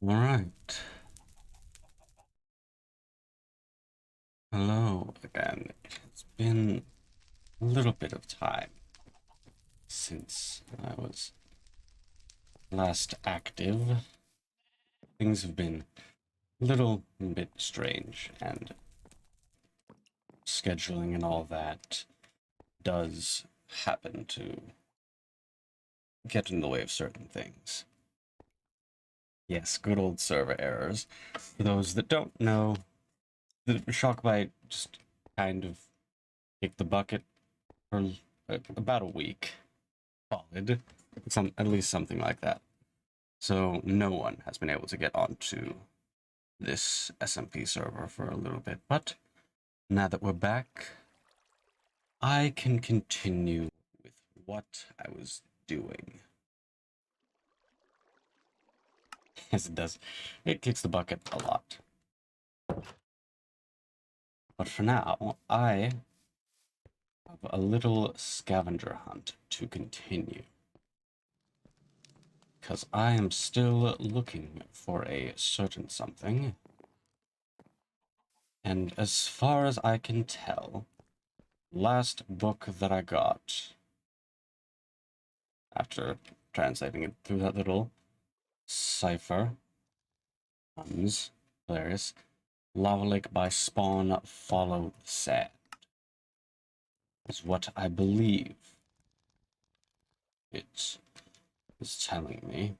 All right. Hello again. It's been a little bit of time since I was last active. Things have been a little bit strange, and scheduling and all that does happen to get in the way of certain things. Yes, good old server errors. For those that don't know, the Shockbite just kind of kicked the bucket for about a week. Solid. At least something like that. So no one has been able to get onto this SMP server for a little bit. But now that we're back, I can continue with what I was doing. Yes, it does. It kicks the bucket a lot. But for now, I have a little scavenger hunt to continue. Because I am still looking for a certain something. And as far as I can tell, last book that I got, after translating it through that little cipher, hilarious, Lava Lake by Spawn Follow the Sand, is what I believe it is telling me.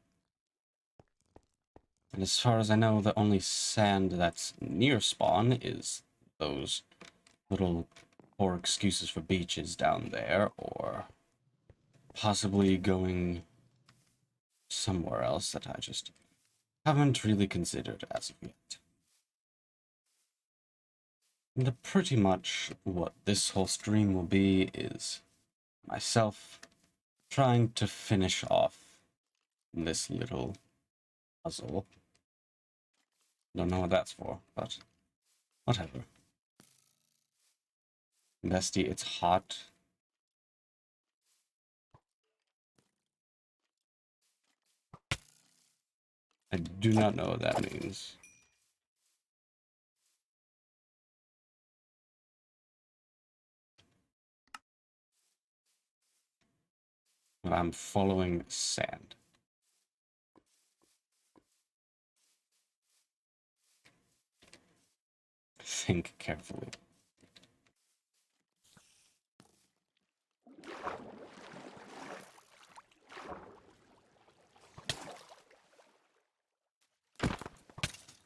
And as far as I know, the only sand that's near spawn is those little poor excuses for beaches down there, or possibly going somewhere else that I just haven't really considered as of yet. And pretty much what this whole stream will be is myself trying to finish off this little puzzle. Don't know what that's for, but whatever. Bestie, it's hot. I do not know what that means. But I'm following sand. Think carefully.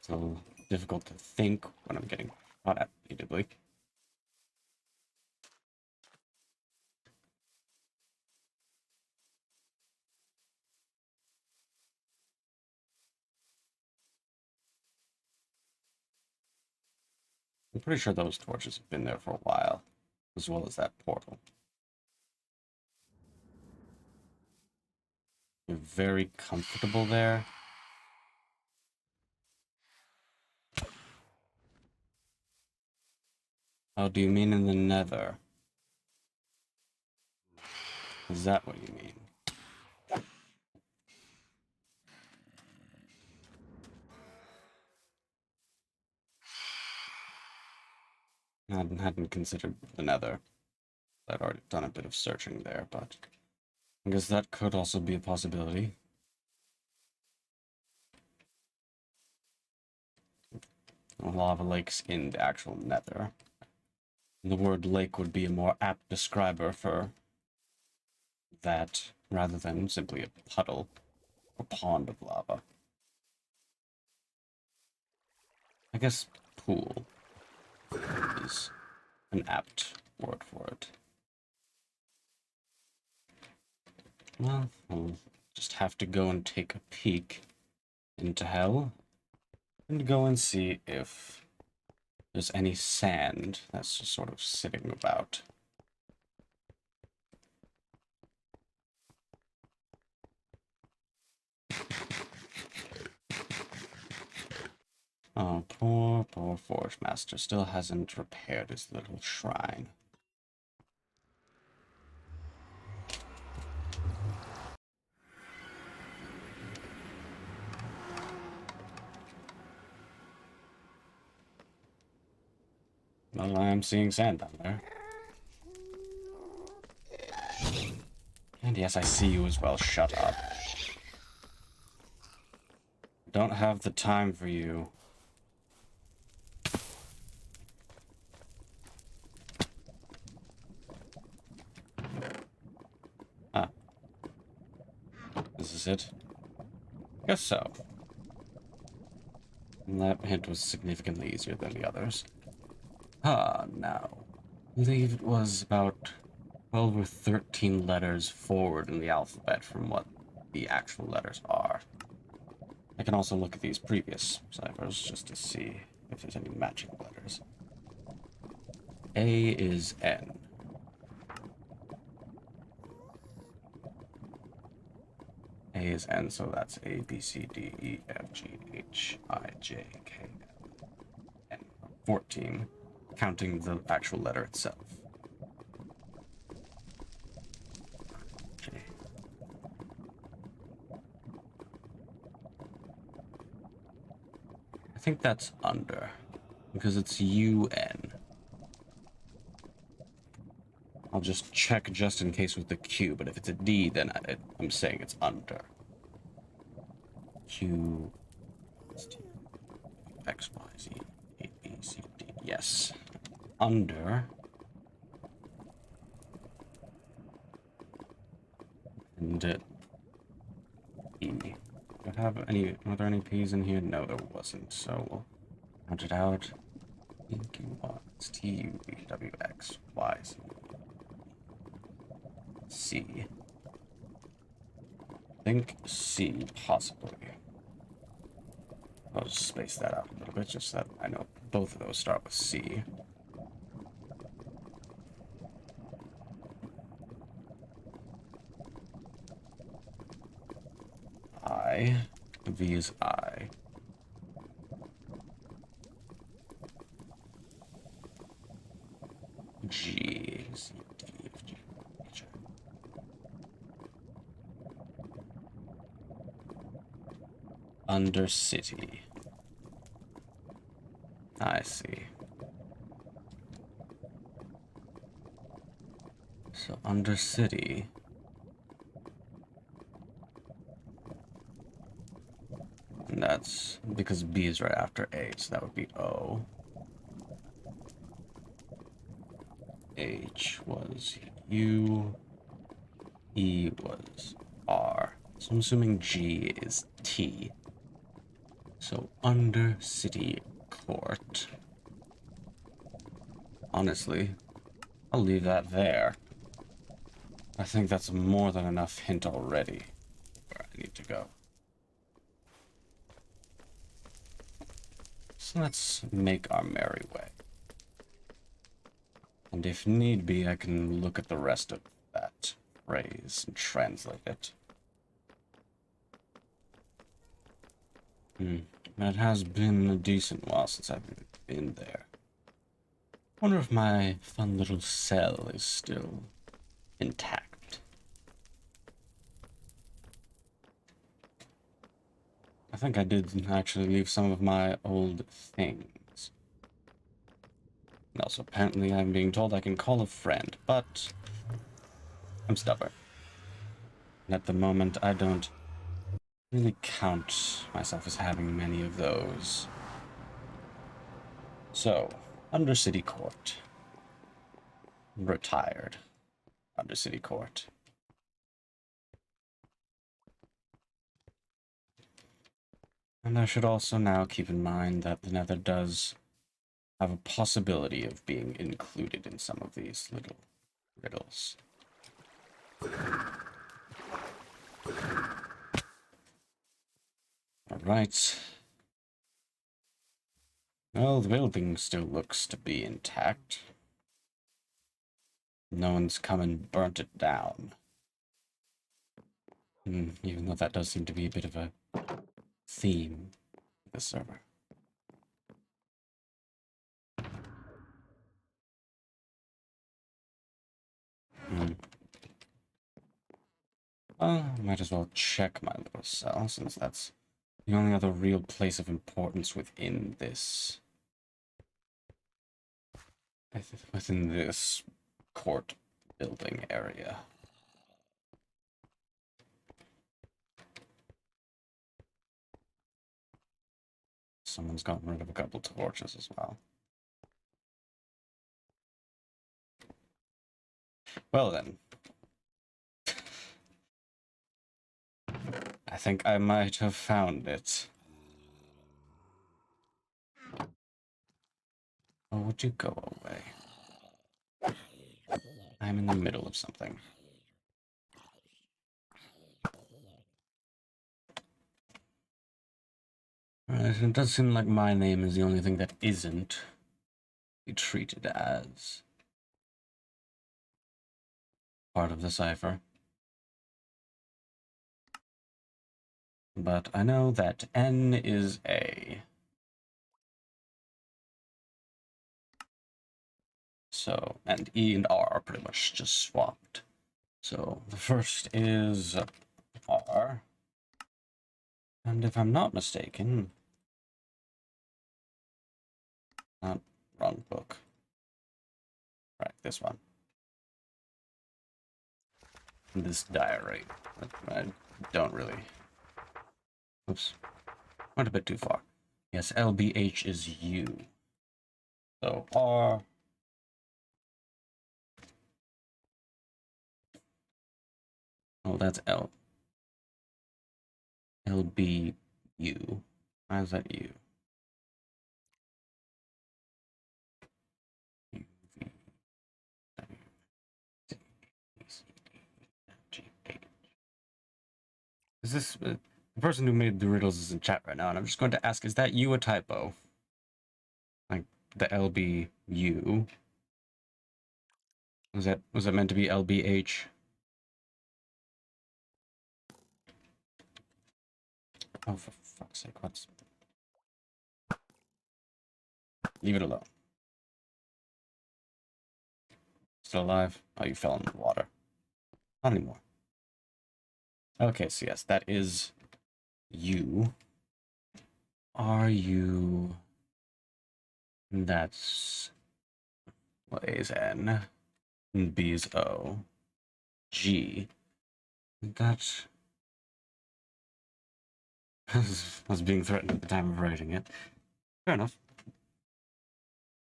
So difficult to think when I'm getting shot at repeatedly. I'm pretty sure those torches have been there for a while, as well as that portal. You're very comfortable there. Oh, do you mean in the nether? Is that what you mean? I hadn't considered the nether. I'd already done a bit of searching there, but I guess that could also be a possibility. Lava lakes in the actual nether. The word lake would be a more apt describer for that, rather than simply a puddle or pond of lava. I guess pool is an apt word for it. Well, we'll just have to go and take a peek into hell and go and see if there's any sand that's just sort of sitting about. Oh, poor Forge Master still hasn't repaired his little shrine. Well, I am seeing sand down there. And yes, I see you as well. Shut up. Don't have the time for you. Ah. This is it? Guess so. And that hint was significantly easier than the others. Ah, now. I believe it was about 12 or 13 letters forward in the alphabet from what the actual letters are. I can also look at these previous ciphers just to see if there's any matching letters. A is N. A is N, so that's A, B, C, D, E, F, G, H, I, J, K, L, N. 14, counting the actual letter itself. Okay. I think that's under, because it's UN. I'll just check just in case with the Q, but if it's a D, then I'm saying it's under. Q, X, Y, Z, A, B, C, D. Yes. Under. And E. Are there any P's in here? No, there wasn't, so we'll count it out. E, Q, Y, it's T, U, V, W, X, Y, Z, C. I think C, possibly. I'll just space that out a little bit, just so that I know both of those start with C. I. V is I. G. C, D, F, G, H, I. Undercity. I see. So Undercity. And that's because B is right after A, so that would be O. H was U. E was R. So I'm assuming G is T. So Undercity Court. Honestly, I'll leave that there. I think that's more than enough hint already where I need to go. So let's make our merry way. And if need be, I can look at the rest of that phrase and translate it. It has been a decent while since I've been there. Wonder if my fun little cell is still intact. I think I did actually leave some of my old things. And also, apparently I'm being told I can call a friend, but I'm stubborn. And at the moment, I don't really count myself as having many of those. So, Undercity Court. Retired. Undercity Court. And I should also now keep in mind that the Nether does have a possibility of being included in some of these little riddles. Alright. Well, the building still looks to be intact. No one's come and burnt it down. Even though that does seem to be a bit of a theme of the server. Well, I might as well check my little cell, since that's the only other real place of importance within this within this court building area. Someone's gotten rid of a couple torches as well. Well then. I think I might have found it. Oh, would you go away? I'm in the middle of something. Right, it does seem like my name is the only thing that isn't be treated as part of the cipher. But I know that N is A. So, and E and R are pretty much just swapped. So the first is R. And if I'm not mistaken, not wrong book. Right, this one. This diary. I don't really. Oops. Went a bit too far. Yes, LBH is U. So R. Oh, that's L. LBU. Why is that U? U, V, W, Z, E, C, D, F, G, H. Is this the person who made the riddles is in chat right now? And I'm just going to ask: is that U a typo? Like the LBU? Was that meant to be LBH? Oh, for fuck's sake! What's? Leave it alone. Still alive? Oh, you fell in the water. Not anymore. Okay, so yes, that is U. Are you? That's what A is N, and B is O. G. That was being threatened at the time of writing it. Fair enough.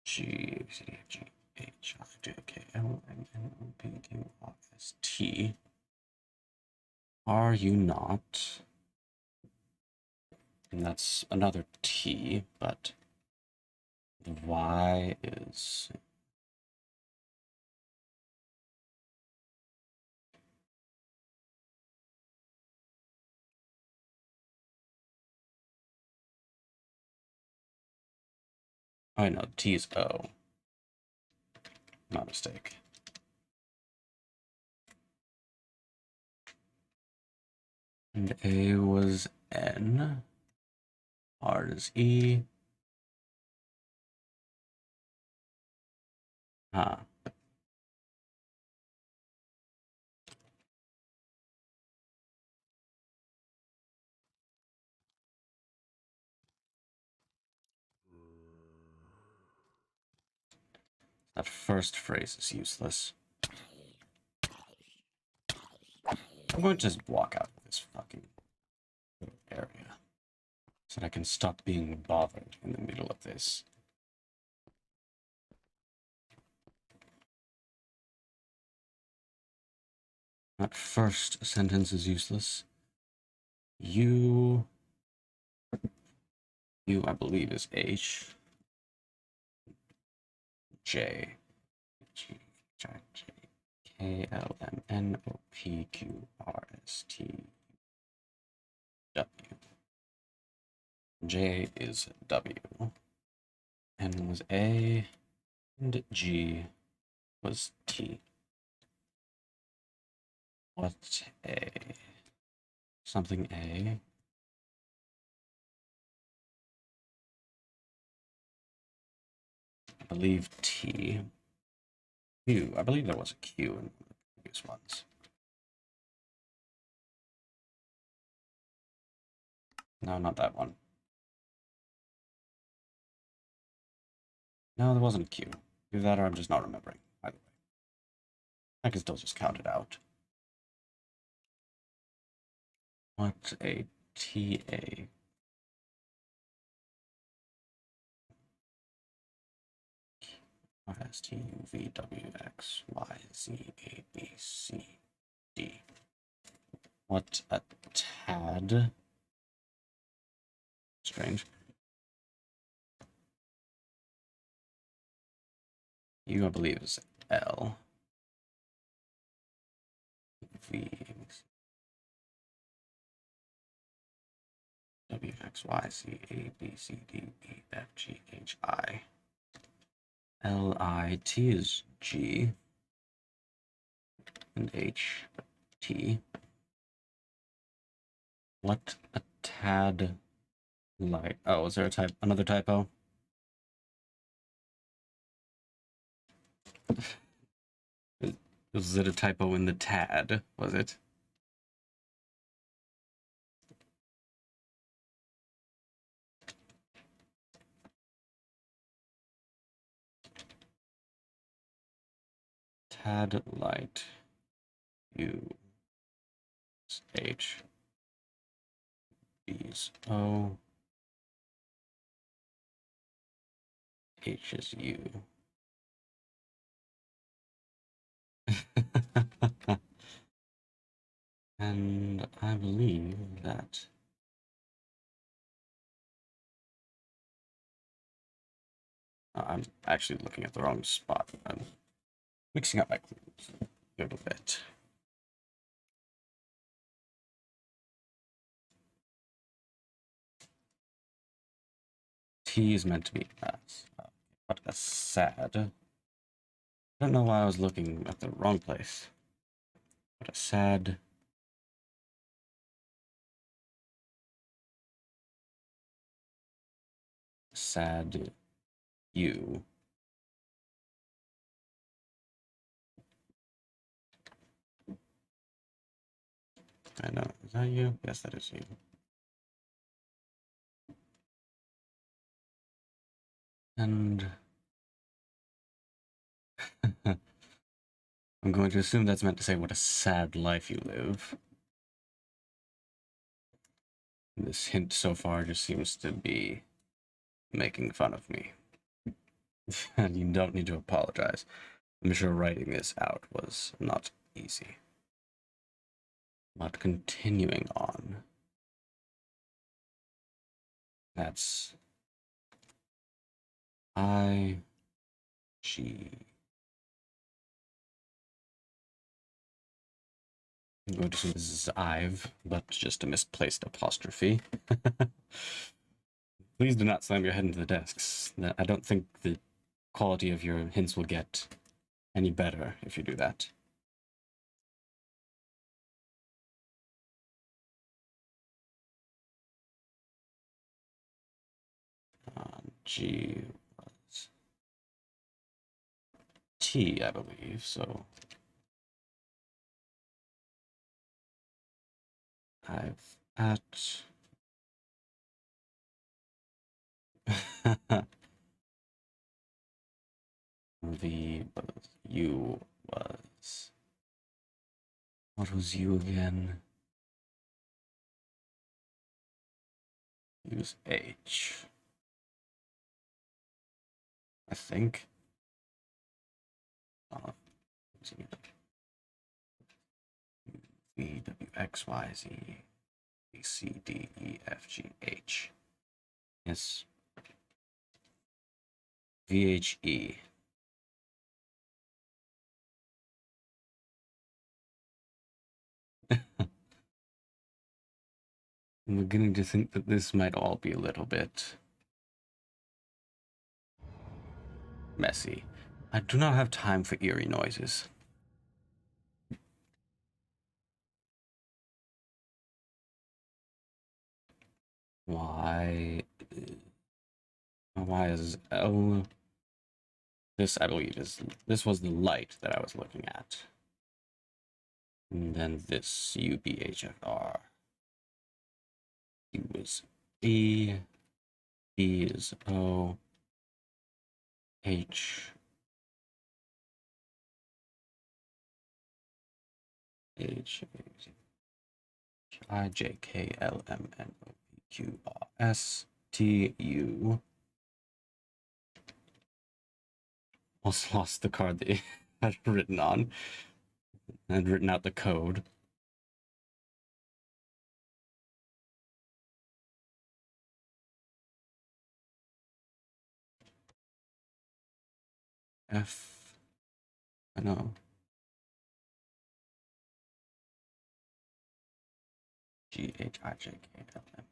G, C, D, G, H, I, J, K, L, M, N, O, P, Q, R, S, T. Are you not? And that's another T, but the Y is. Oh, no, T is O. My mistake. And A was N. R is E. Huh. That first phrase is useless. I'm going to just walk out of this fucking area so that I can stop being bothered in the middle of this. That first sentence is useless. You, I believe, is H. J. G, J, K, L, M, N, O, P, Q, R, S, T, W. J is W. N was A. And G was T. What A? Something A. I believe T. Q. I believe there was a Q in the previous ones. No, not that one. No, there wasn't a Q. Either that or I'm just not remembering. Either way. I can still just count it out. What a TA. S T U V W X Y Z A B C D. What a tad. Strange. You, I believe, is L. V. W X Y Z A B C D E F G H I. L I T is G. And H T. What a tad light. Oh, is there a another typo? Was it a typo in the tad? Was it? Tad light. U H B's O H is U. And I believe that I'm actually looking at the wrong spot. I'm mixing up my clues a little bit. T is meant to be S. What a sad. I don't know why I was looking at the wrong place. What a sad. Sad you. I know. Is that you? Yes, that is you. And I'm going to assume that's meant to say what a sad life you live. This hint so far just seems to be making fun of me. And you don't need to apologize. I'm sure writing this out was not easy. But continuing on. That's I G. I'm going to assume this is I've, but just a misplaced apostrophe. Please do not slam your head into the desks. I don't think the quality of your hints will get any better if you do that. G was T, I believe, so I've at V was U was. What was U again? Use H. I think. V W X Y Z B C D E F G H. Yes. V H E. I'm beginning to think that this might all be a little bit messy. I do not have time for eerie noises. Why? Why is L? This, I believe, this was the light that I was looking at. And then this UBHFR. U is B, B is O, H HIJKLMNOPQRSTU. Almost lost the card that it had written on. I had written out the code. I know. GHIJKLMN.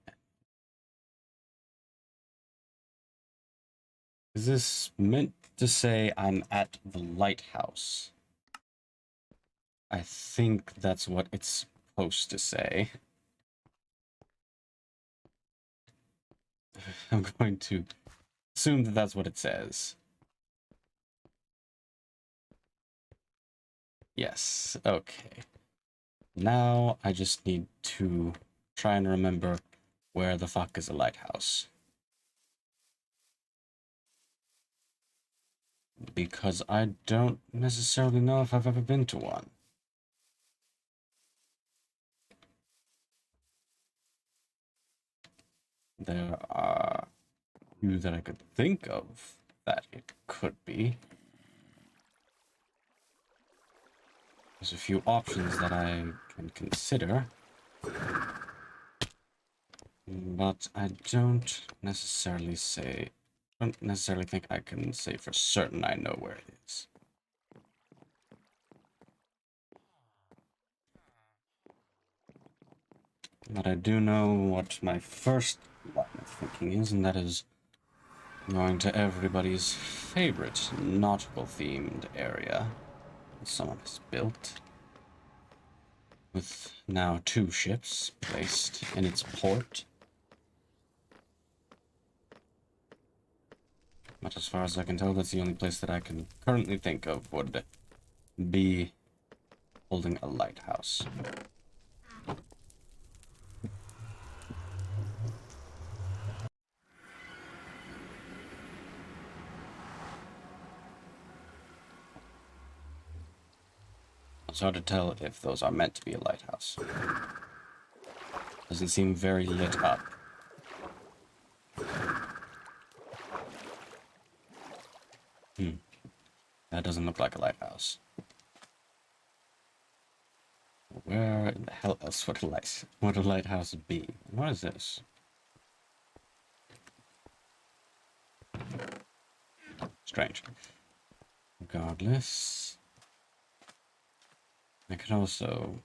Is this meant to say I'm at the lighthouse? I think that's what it's supposed to say. I'm going to assume that that's what it says. Yes, okay. Now I just need to try and remember where the fuck is a lighthouse. Because I don't necessarily know if I've ever been to one. There are few that I could think of that it could be. There's a few options that I can consider, but I don't necessarily think I can say for certain I know where it is. But I do know what my first line of thinking is, and that is going to everybody's favorite nautical-themed area that someone has built, with now 2 ships placed in its port. But as far as I can tell, that's the only place that I can currently think of would be holding a lighthouse. It's hard to tell if those are meant to be a lighthouse. Doesn't seem very lit up. That doesn't look like a lighthouse. Where in the hell else would a lighthouse be? What is this? Strange. Regardless, I could also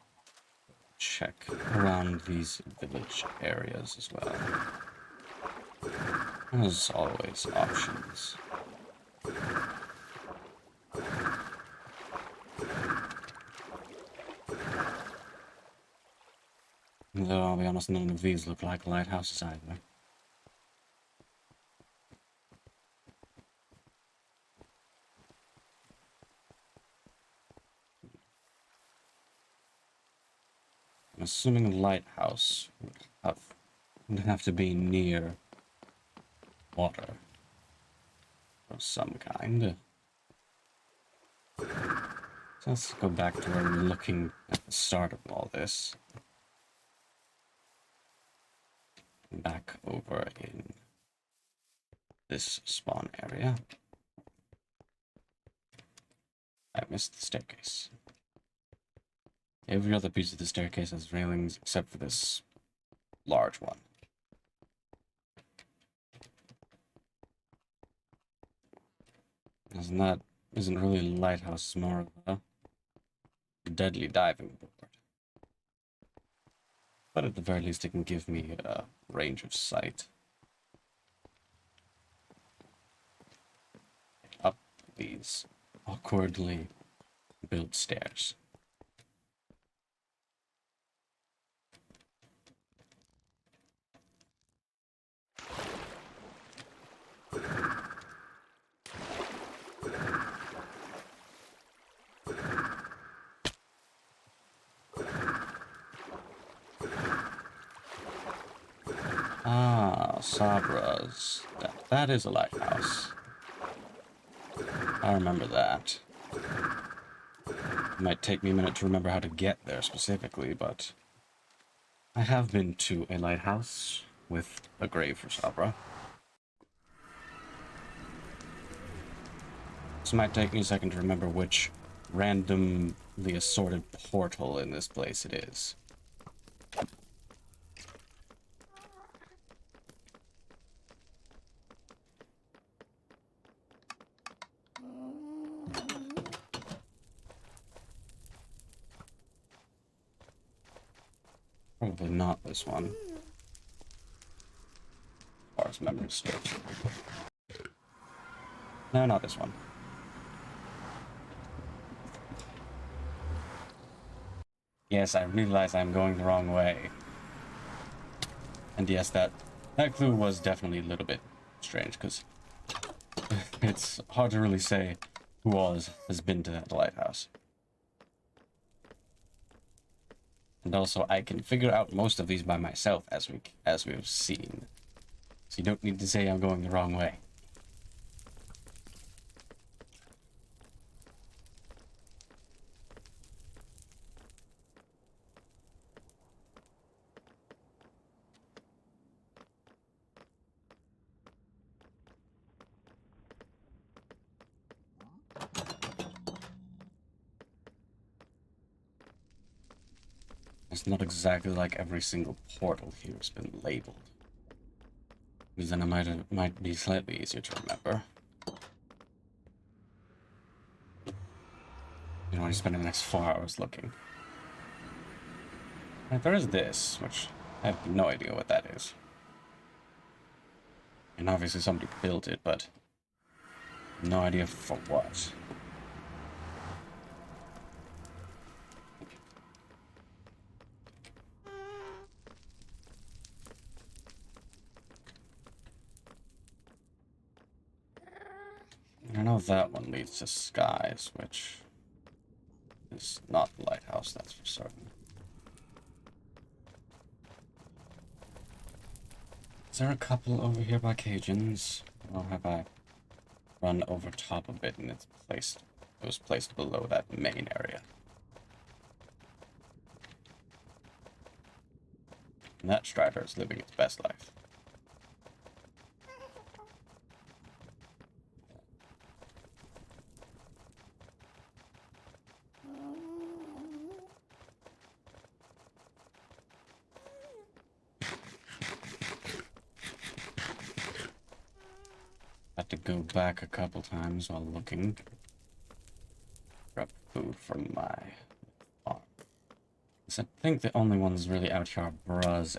check around these village areas as well. There's always options. Though, I'll be honest, none of these look like lighthouses either. I'm assuming a lighthouse would have to be near water of some kind. So let's go back to where we were looking at the start of all this. Back over in this spawn area. I missed the staircase. Every other piece of the staircase has railings except for this large one. Isn't really a lighthouse, it's more of a deadly diving board. But at the very least it can give me a range of sight. Up these awkwardly built stairs. Ah, Sabra's. That is a lighthouse. I remember that. It might take me a minute to remember how to get there specifically, but I have been to a lighthouse with a grave for Sabra. This might take me a second to remember which randomly assorted portal in this place it is. Probably not this one. As far as memory serves. No, not this one. Yes, I realize I'm going the wrong way. And yes, that clue was definitely a little bit strange, because it's hard to really say who all has been to that lighthouse. And also, I can figure out most of these by myself, as we've seen. So you don't need to say I'm going the wrong way. It's not exactly like every single portal here has been labeled. Because then it might be slightly easier to remember. You don't want to spend the next 4 hours looking. And there is this, which I have no idea what that is. And obviously somebody built it, but no idea for what. I know that one leads to skies, which is not the lighthouse, that's for certain. Is there a couple over here by Cajuns? Or have I run over top of it and it was placed below that main area? And that strider is living its best life. Had to go back a couple times while looking. Grab food from my farm. I think the only ones really out here are Bruz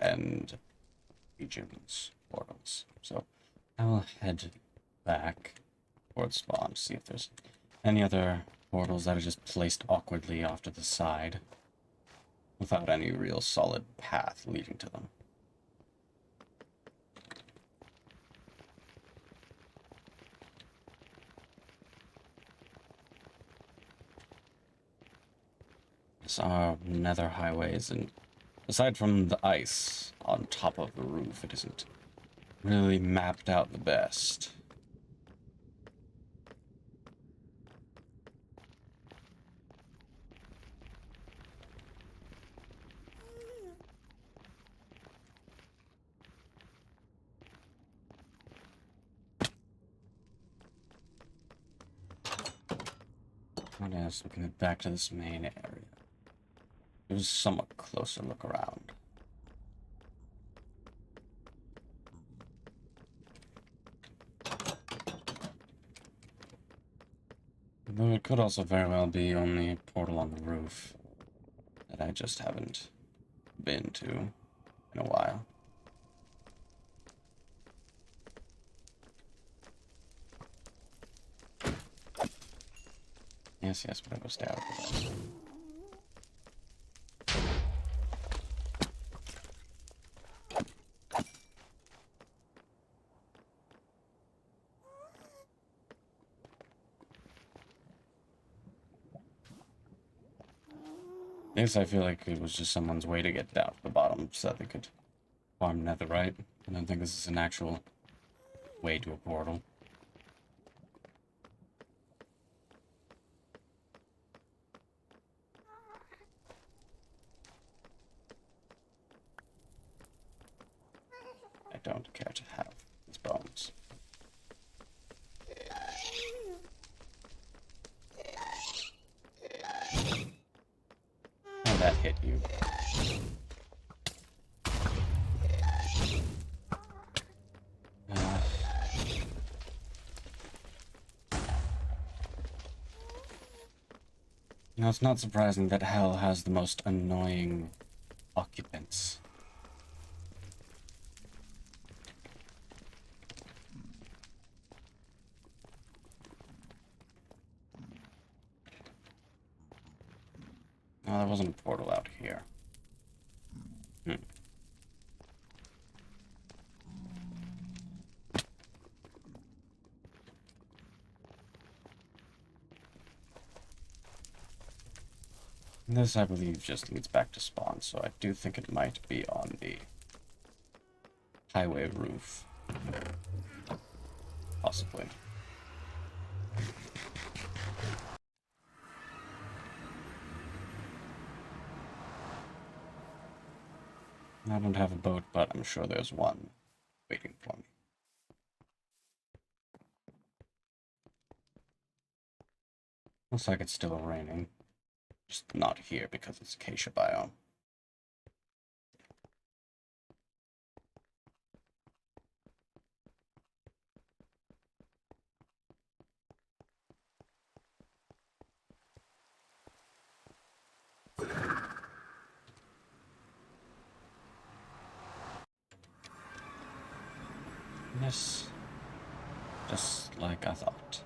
and Regions portals. So I will head back towards spawn, see if there's any other portals that are just placed awkwardly off to the side without any real solid path leading to them. These are nether highways, and aside from the ice on top of the roof, it isn't really mapped out the best. What else? Looking back to this main area. It was a somewhat closer look around. Though it could also very well be only a portal on the roof that I just haven't been to in a while. Yes, but I will stay out of the way. This, I feel like it was just someone's way to get down to the bottom so that they could farm netherite. I don't think this is an actual way to a portal. don't care to have these bones. Oh, that hit you. You know, it's not surprising that hell has the most annoying occupants. No, there wasn't a portal out here. This, I believe, just leads back to spawn, so I do think it might be on the highway roof. Possibly. I don't have a boat, but I'm sure there's one waiting for me. Looks like it's still raining. Just not here because it's acacia biome. Yes, just like I thought.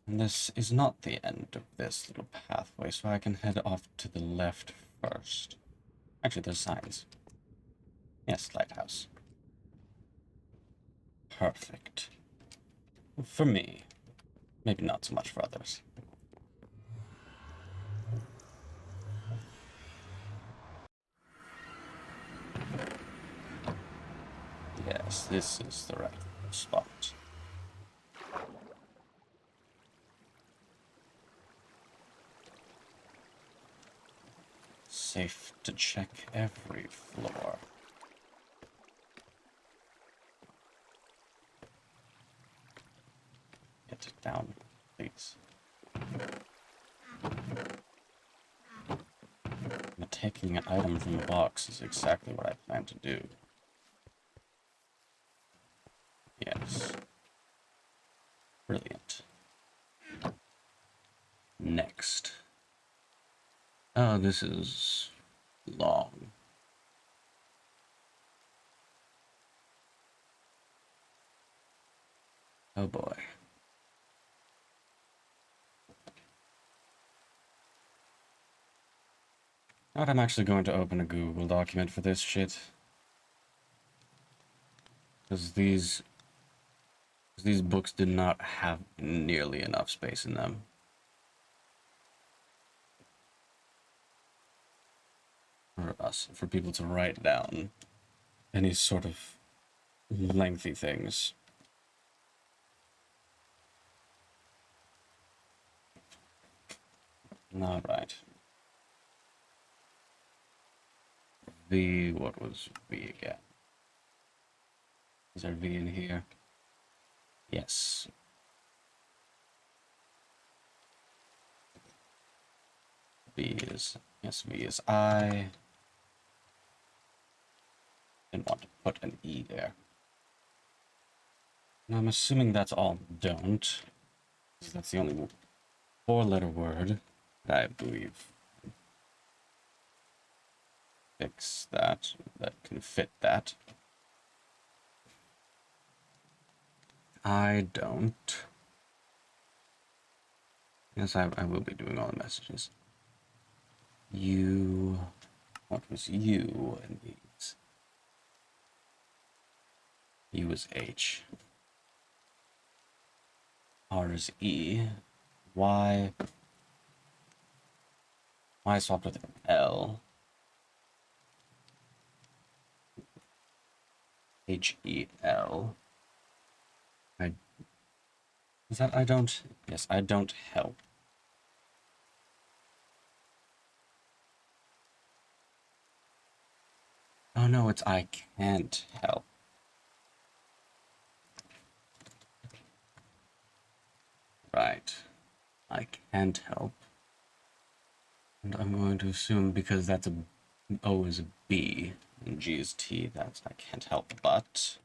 And this is not the end of this little pathway, so I can head off to the left first. Actually, there's signs. Yes, lighthouse. Perfect. For me. Maybe not so much for others. Yes, this is the right spot. Safe to check every floor. Get it down, please. But taking an item from the box is exactly what I plan to do. Yes. Brilliant. Next. Oh, this is long. Oh boy. Not I'm actually going to open a Google document for this shit. Because these books did not have nearly enough space in them. For people to write down any sort of lengthy things. All right. What was V again? Is there V in here? Yes. Yes, V is I. Didn't want to put an E there. Now I'm assuming that's all don't. That's the only four-letter word that I believe fix that can fit that. I don't. Yes, I will be doing all the messages. You. What was U in these? U is H. R is E. Y. Y swapped with L. H-E-L. Is that I don't? Yes, I don't help. Oh no, it's I can't help. Right. I can't help. And I'm going to assume because that's a O is a B and G is T, that's I can't help but.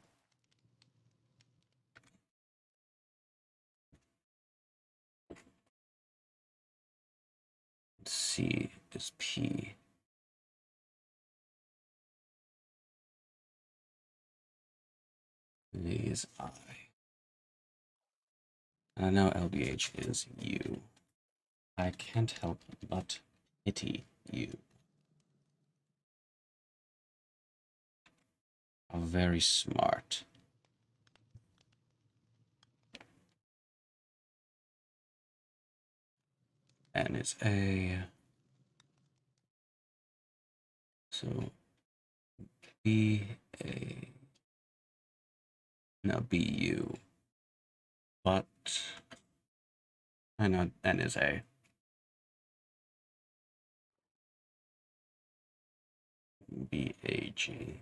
C is P. V is I. And I know LBH is U. I can't help but pity you. Are very smart. N is A. So B A. No, B U. But I know N is A. B A G.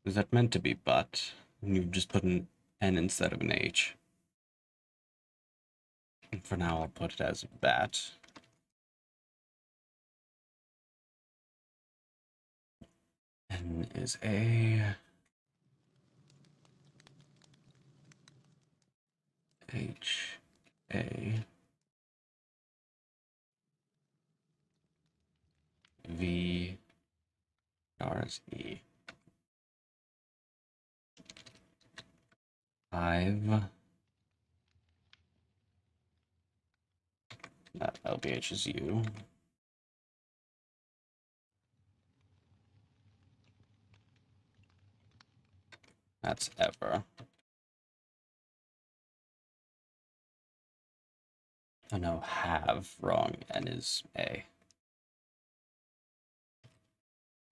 Is that meant to be but? You just put an N instead of an H. And for now, I'll put it as bat. N is A. H A. V R is E. 5. That LBH is U. That's ever. Oh no, have wrong. N is A.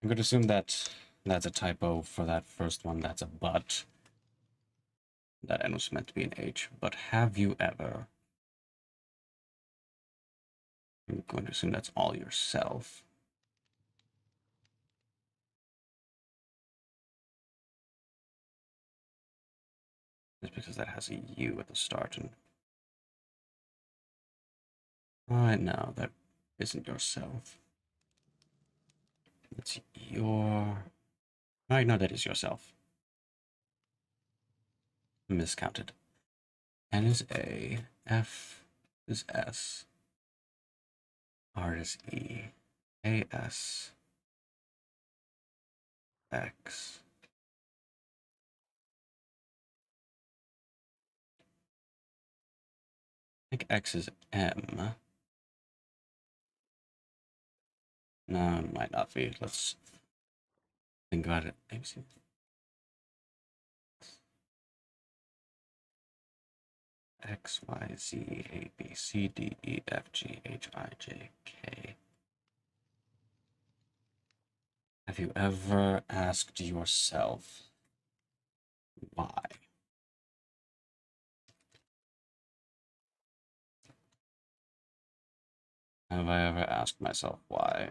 I'm going to assume that that's a typo for that first one. That's a but. That N was meant to be an H. But have you ever? I'm going to assume that's all yourself. Just because that has a U at the start. And right now, that isn't yourself. It's your. Right, no, that is yourself. Miscounted. N is A. F is S. R is E. A S. X. I think X is M. No, it might not be. Let's think about it. ABC. X, Y, Z, A, B, C, D, E, F, G, H, I, J, K. Have you ever asked yourself why? Have I ever asked myself why?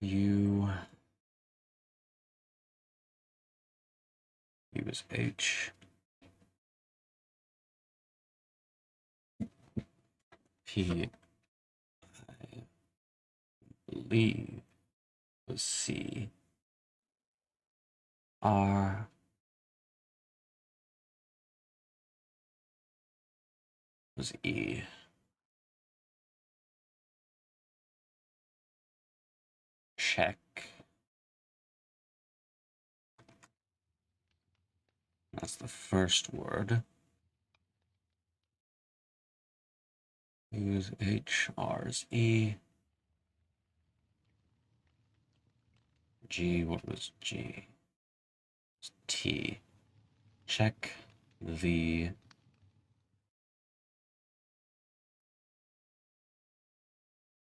U is H. P, I believe, was C. R was E. Check. That's the first word. U is H. R is E. G, what was G? T. Check the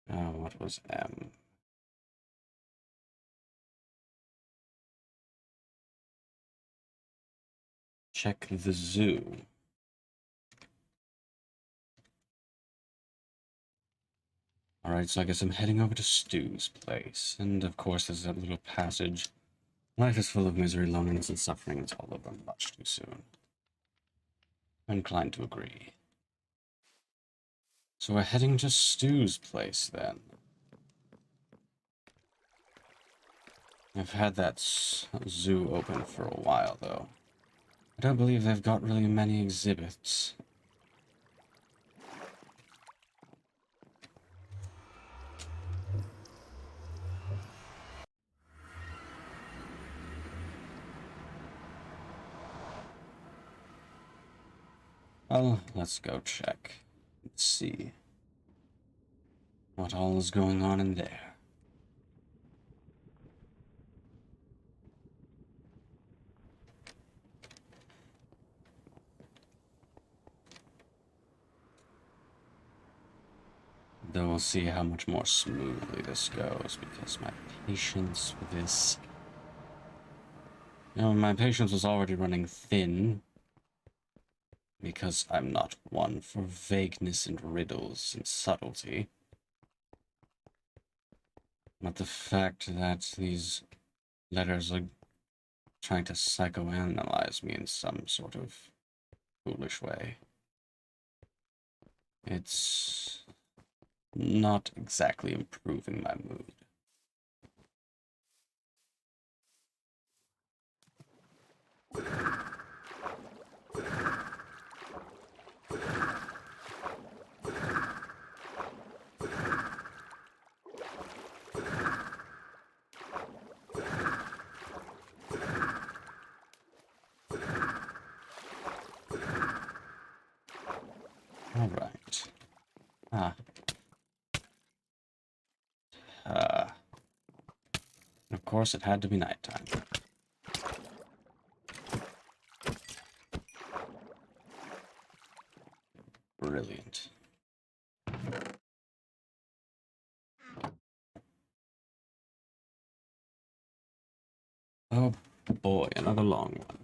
what was M? Check the zoo. Alright, so I guess I'm heading over to Stu's place. And of course, there's that little passage. Life is full of misery, loneliness, and suffering. It's all over much too soon. I'm inclined to agree. So we're heading to Stu's place, then. I've had that zoo open for a while, though. I don't believe they've got really many exhibits. Well, let's go check and see what all is going on in there. Though we'll see how much more smoothly this goes, because my patience for this... my patience was already running thin, because I'm not one for vagueness and riddles and subtlety. But the fact that these letters are trying to psychoanalyze me in some sort of foolish way, it's not exactly improving my mood. All right. Ah. Of course, it had to be nighttime. Brilliant. Oh boy, another long one.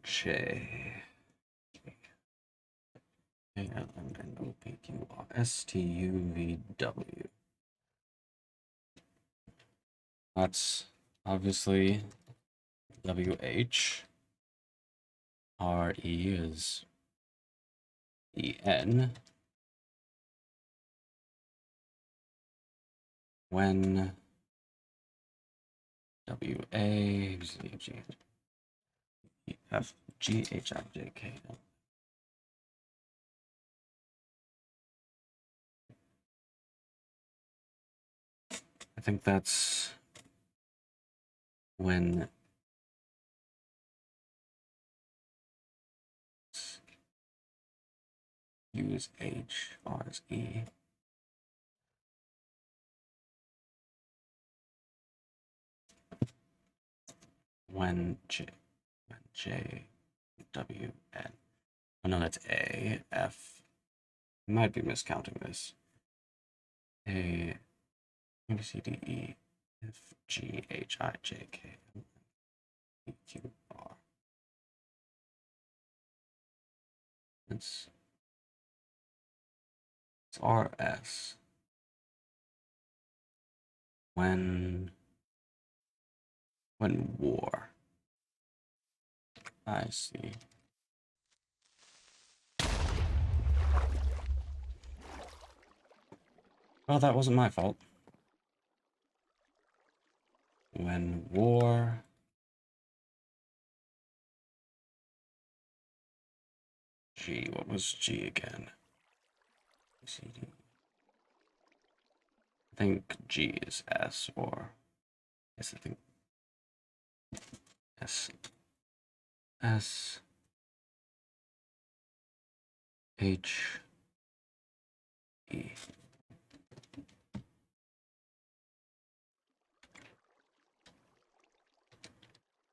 J. A-L-M-N-O-P-Q-R-S-T-U-V-W. That's obviously W-H. R-E is E-N. When W-A-Z-G-F-G-H-I-J-K. I think that's when use H, R is E. When J, W, N. Oh no, that's A, F. I might be miscounting this. A, B, C, D, E, F, G, H, I, J, K, L, M, N, P, Q, R. It's R, S. When war. I see. Well, that wasn't my fault. When war. G, what was G again? C, D. I think G is S, or yes, I think S. S. H. E.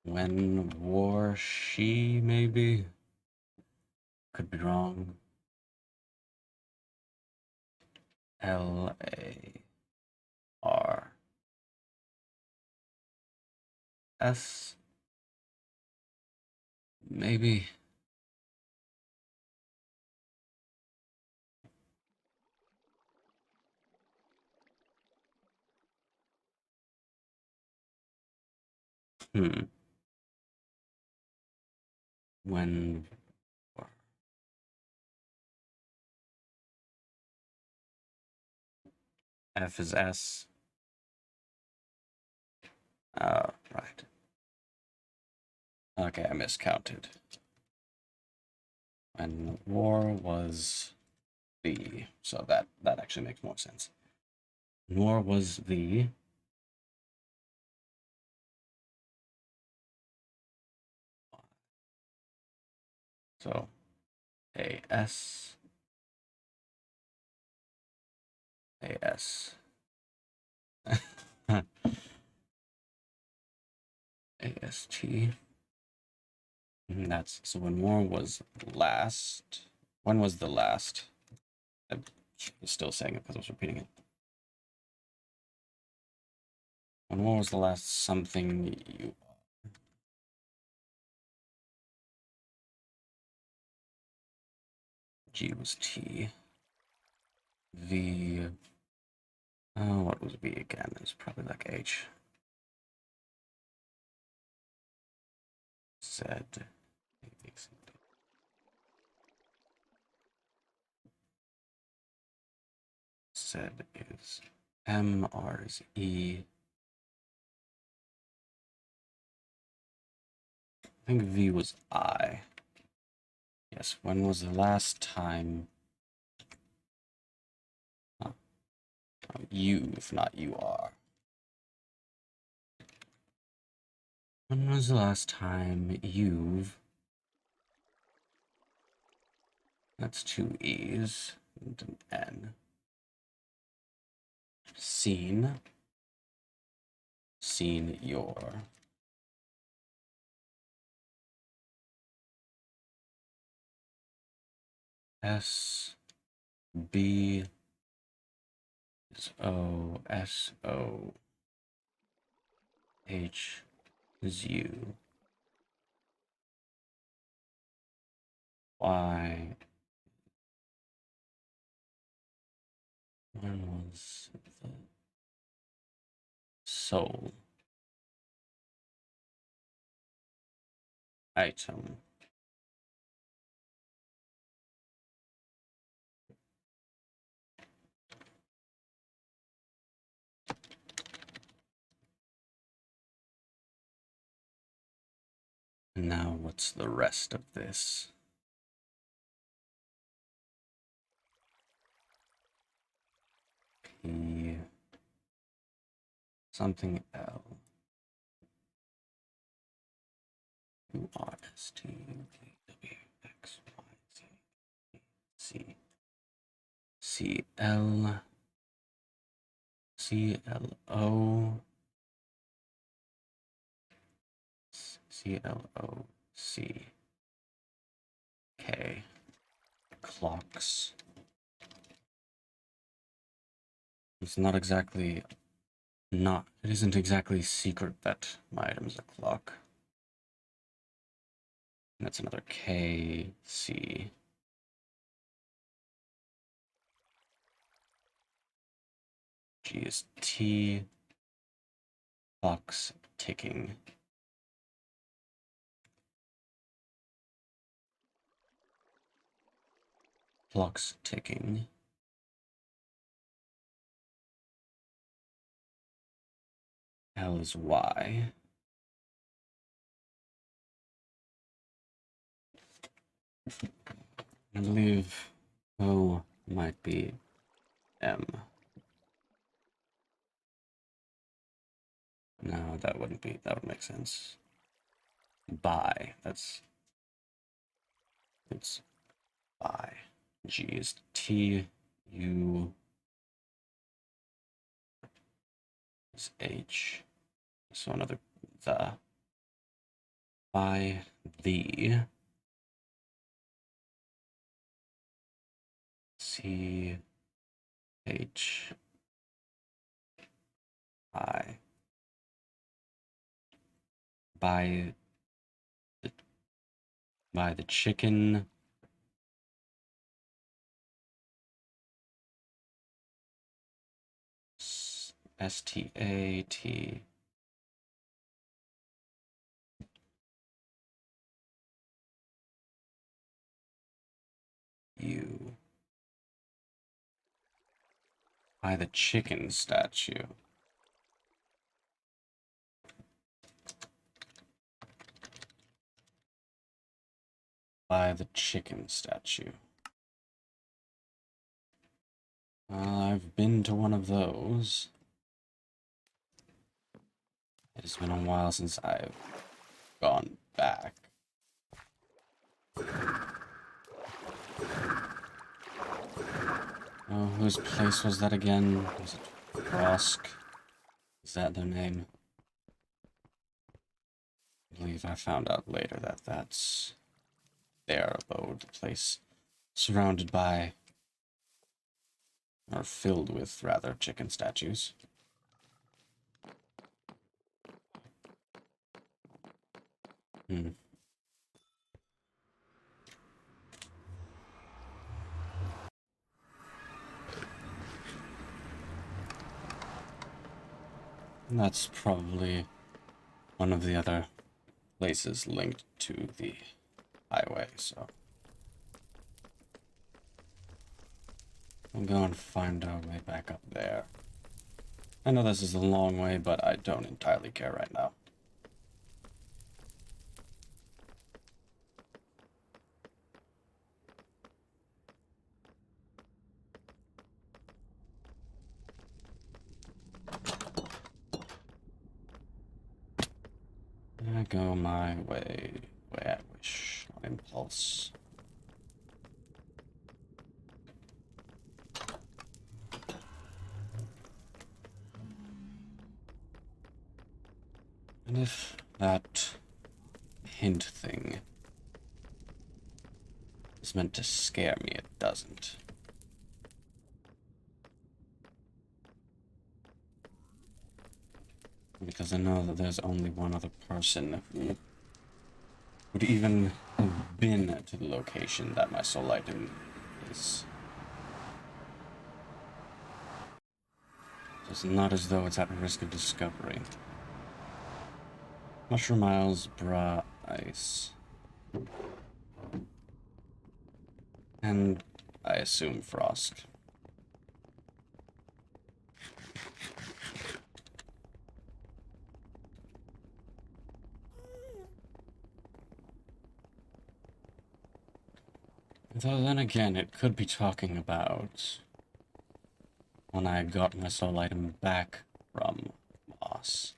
When war she, maybe? Could be wrong. L. A. R. S. Maybe. Hmm. When F is S. Right. Okay, I miscounted. When war was the, so that actually makes more sense. War was the so AS AS AST. That's so when war was last. When was the last? I was still saying it because I was repeating it. When war was the last something you G was T. V. Oh, what was V again? It's probably like H. Z. Z is M. R is E. I think V was I. Yes, when was the last time? You, if not you are. When was the last time you've... That's two E's and an N. Seen your. S B is O, S O H is U, Y. When was the soul item? And now what's the rest of this? P something L U R S T U V W X Y Z C C L C L O C L O C K. Clocks. It's not exactly not. It isn't exactly secret that my item's a clock. And that's another K C. G is T. Clocks ticking. Clocks ticking. L is Y. I believe O might be M. No, that wouldn't be. That would make sense. By. It's by. G is T. U is H. So another the. By the. C H I. By the chicken. STAT By the chicken statue. By the chicken statue. I've been to one of those. It has been a while since I've gone back. Oh, whose place was that again? Was it Frosk? Is that their name? I believe I found out later that that's their abode, the place surrounded by, or filled with, rather, chicken statues. And that's probably one of the other places linked to the highway, so we'll go and find our way back up there. I know this is a long way, but I don't entirely care right now. I go my way I wish, on impulse. And if that hint thing is meant to scare me, it doesn't. Because I know that there's only one other person who would even have been to the location that my soul item is. So it's not as though it's at risk of discovery. Mushroom Isles, Bra Ice. And I assume Frost. Though then again, it could be talking about when I got my soul item back from Moss.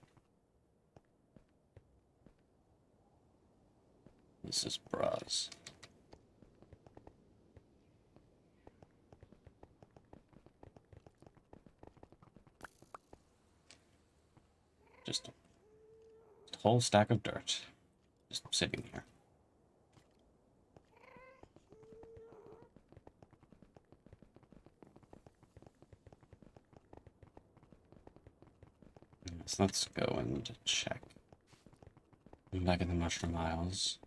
This is Braz. Just a whole stack of dirt. Just sitting here. So let's go and check. I'm back in the Mushroom Isles.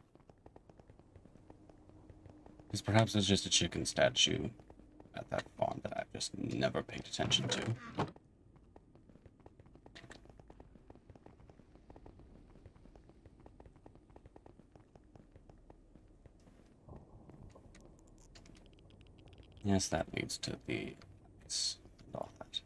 Because perhaps there's just a chicken statue at that farm that I've just never paid attention to. Yes, that leads to the ice and all that.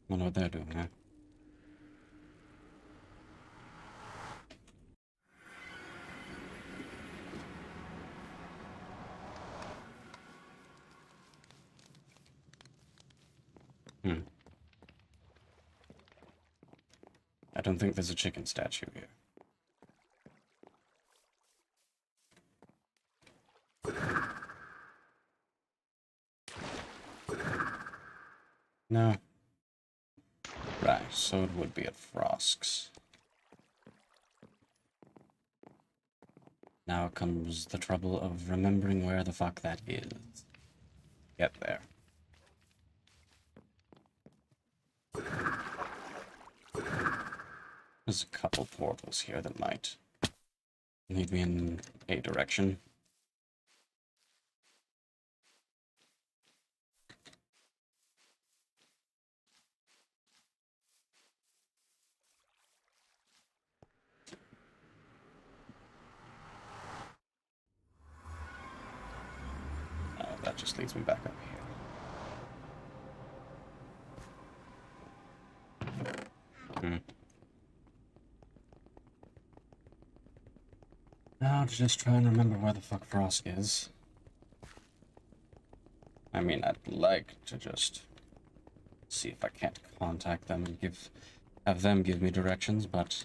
Wonder what they're doing, huh? I don't think there's a chicken statue here. No. Right, so it would be at Frosk's. Now comes the trouble of remembering where the fuck that is. Get there. There's a couple portals here that might lead me in a direction. just leads me back up here. Now to just try and remember where the fuck Frosk is. I mean, I'd like to just see if I can't contact them and have them give me directions, but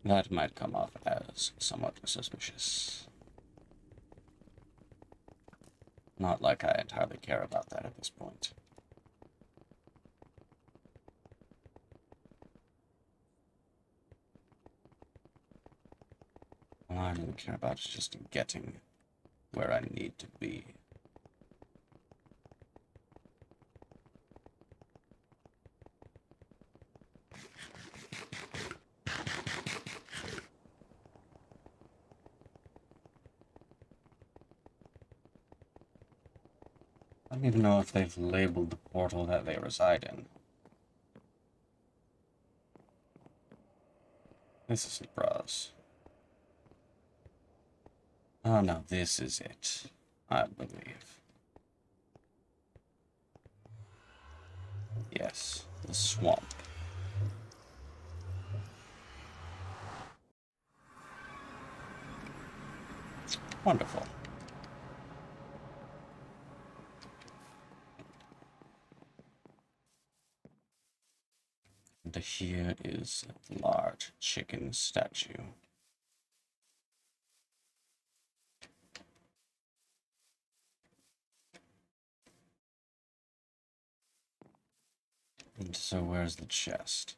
that might come off as somewhat suspicious. Not like I entirely care about that at this point. All I really care about is just getting where I need to be. I don't even know if they've labeled the portal that they reside in. This isn't Braz. Oh no, this is it, I believe. Yes, the swamp. Wonderful. And here is a large chicken statue. And so where's the chest?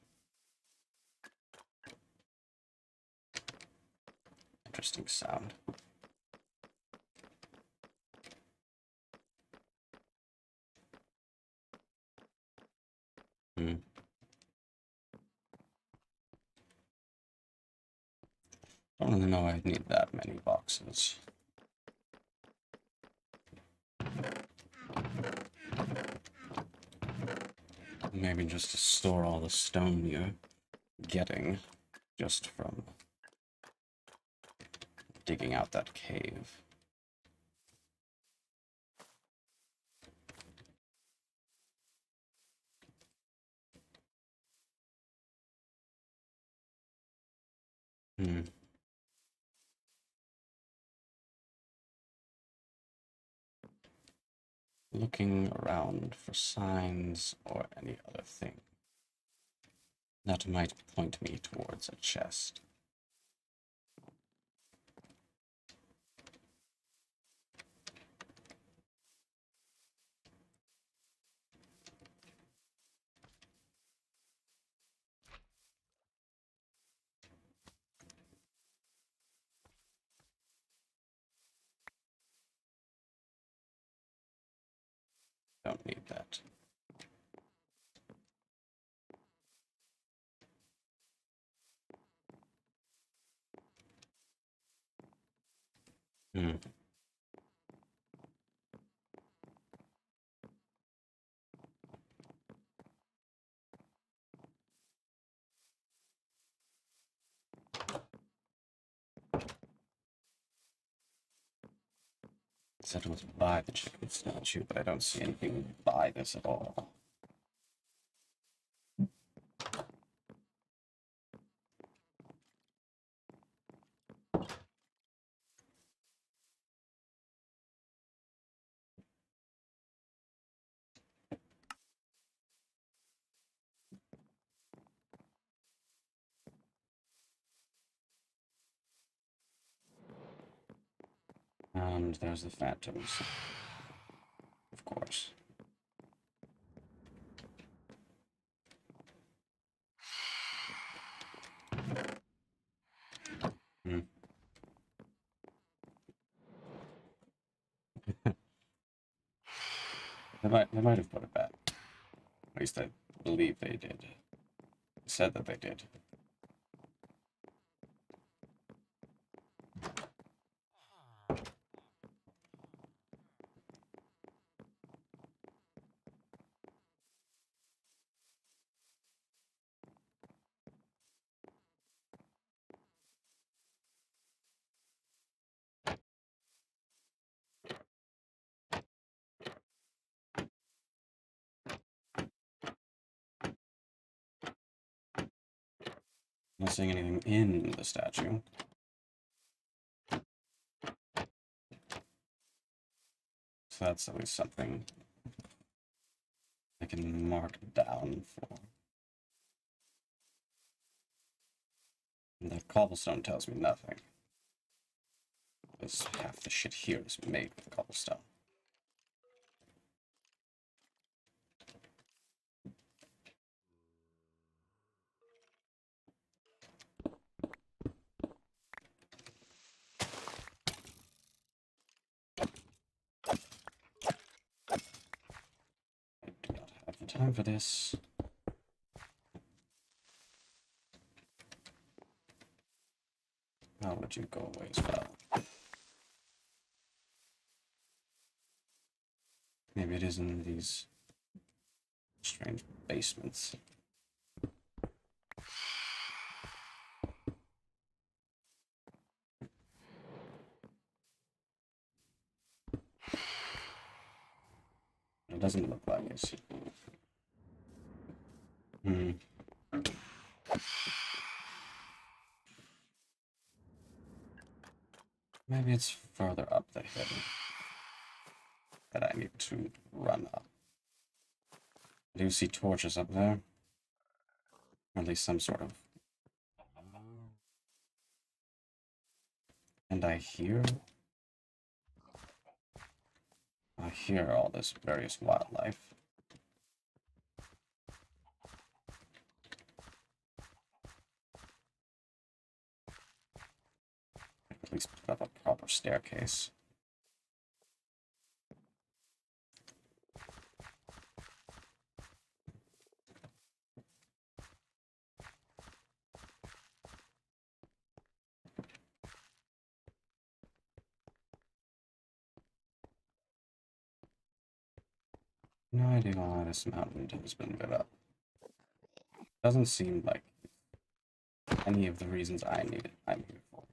Interesting sound. Don't really know I need that many boxes. Maybe just to store all the stone you're getting just from digging out that cave. Looking around for signs or any other thing that might point me towards a chest. Don't need that. Said it was by the chicken statue, but I don't see anything by this at all. And there's the phantoms, of course. They might have put it back. At least I believe they did. They said that they did. Not seeing anything in the statue. So that's at least something I can mark down for. And the cobblestone tells me nothing. Because half the shit here is made with cobblestone. I do not have the time for this. I'll let you go away as well. Maybe it is in these strange basements. It doesn't look like it. Maybe it's further up the hill that I need to run up. I do see torches up there. Or at least some sort of... And I hear all this various wildlife. At least put up a proper staircase. No idea why this mountain has been lit up. Doesn't seem like any of the reasons I'm here for.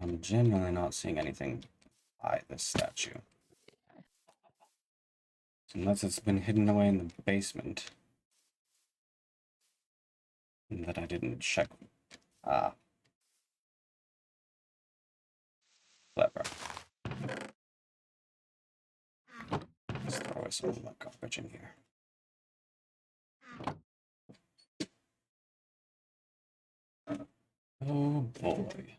I'm genuinely not seeing anything by this statue. Unless it's been hidden away in the basement. That I didn't check. Ah. Clever. Let's throw away some of my garbage in here. Oh boy.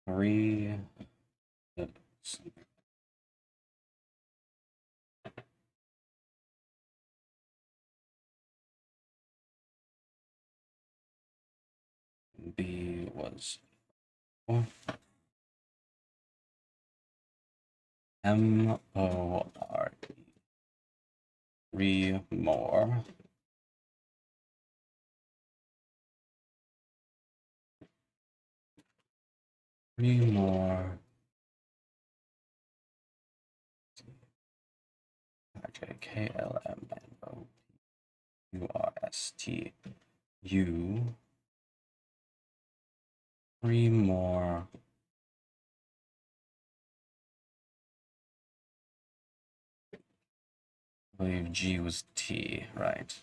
3. B was 4. M-O-R-E. 3 more. Three more. JKLMNOURSTU. 3 more. I believe G was T, right?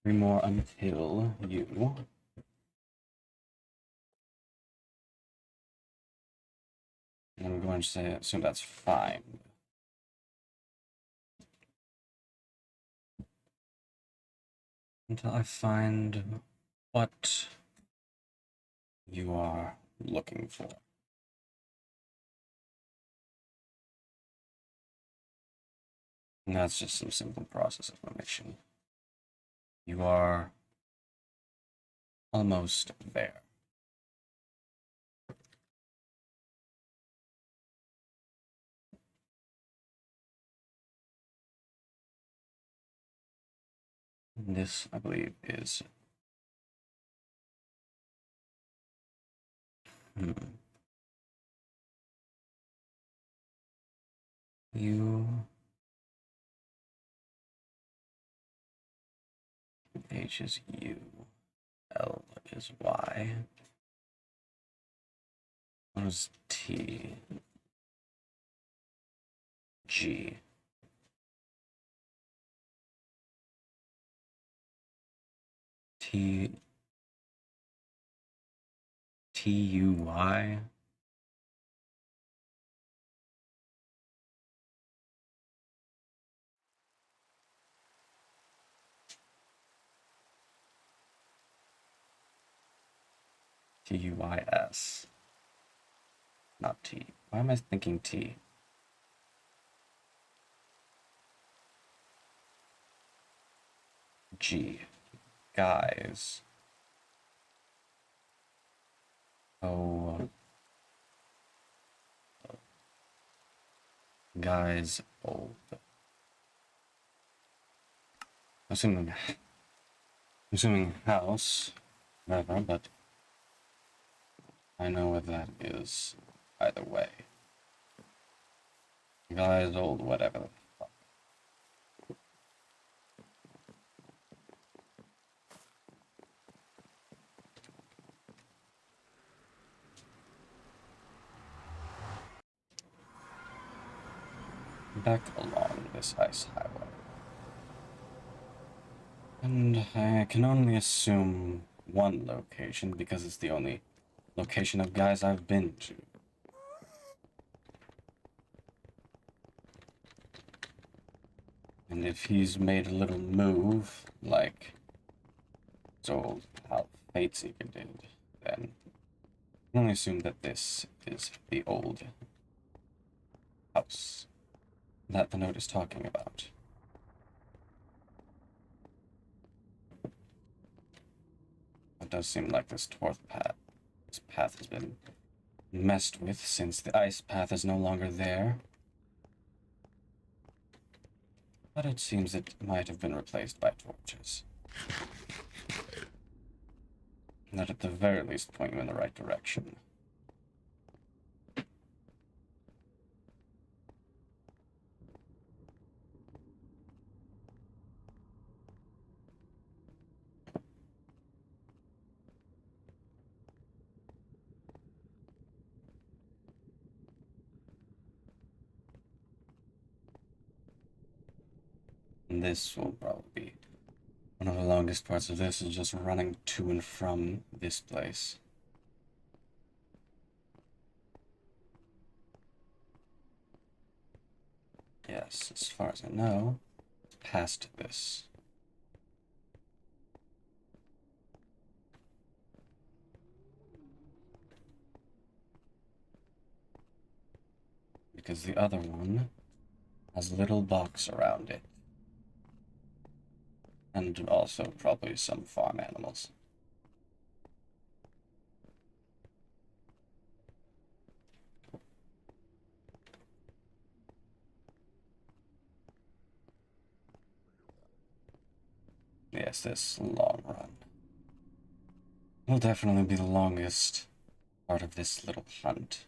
3 more until U. And I'm going to say, assume that's 5. Until I find what you are looking for. And that's just some simple process information. You are almost there. And this, I believe, is U. H is U. L is Y. What is T? G. T. T U Y. T U Y S. Not T. Why am I thinking T? G. Guys. Oh. Guys old. Assuming house, whatever, but I know what that is either way. Guys old, whatever the fuck. Back along this ice highway. And I can only assume one location because it's the only location of guys I've been to. And if he's made a little move, like so how Fateseeker did, then I can only assume that this is the old house that the note is talking about. It does seem like this path has been messed with since the ice path is no longer there. But it seems it might have been replaced by torches. That at the very least point you in the right direction. And this will probably be one of the longest parts of this, is just running to and from this place. Yes, as far as I know, past this. Because the other one has a little box around it. And also probably some farm animals. Yes, this long run will definitely be the longest part of this little hunt.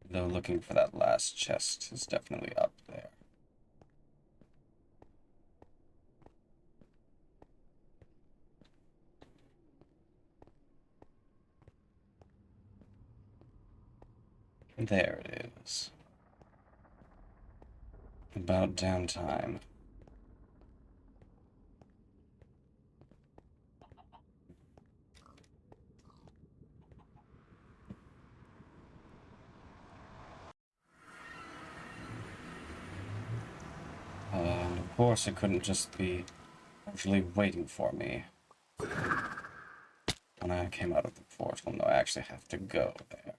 Though looking for that last chest is definitely up there. There it is. About damn time. And of course it couldn't just be actually waiting for me when I came out of the portal. No, I actually have to go there.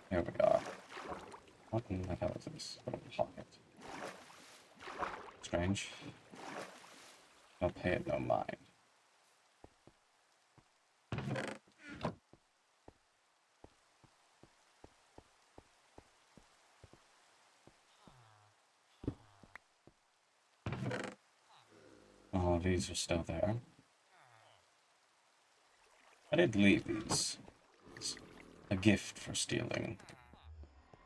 Here we are. What in the hell is this little pocket? Strange. I'll pay it no mind. Oh, these are still there. I did leave these. It's a gift for stealing.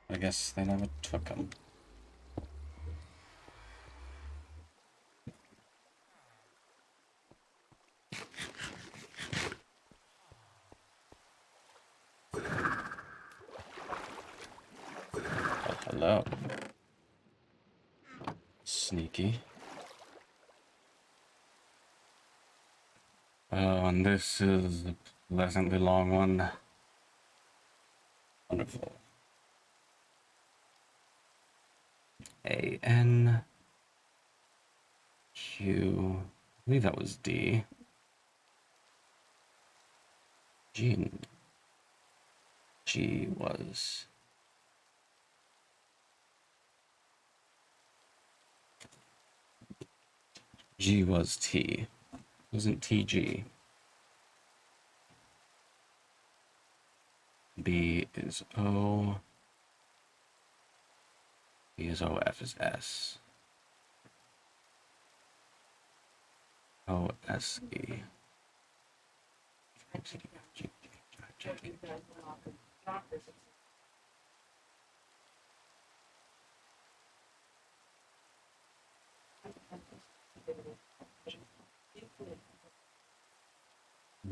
I guess they never took them. Oh, hello. Sneaky. Oh, and this is a pleasantly long one. Wonderful. A-N Q. I believe that was D. G. G was. G was T. Wasn't TG. B is O. B is O. F is S. O S E.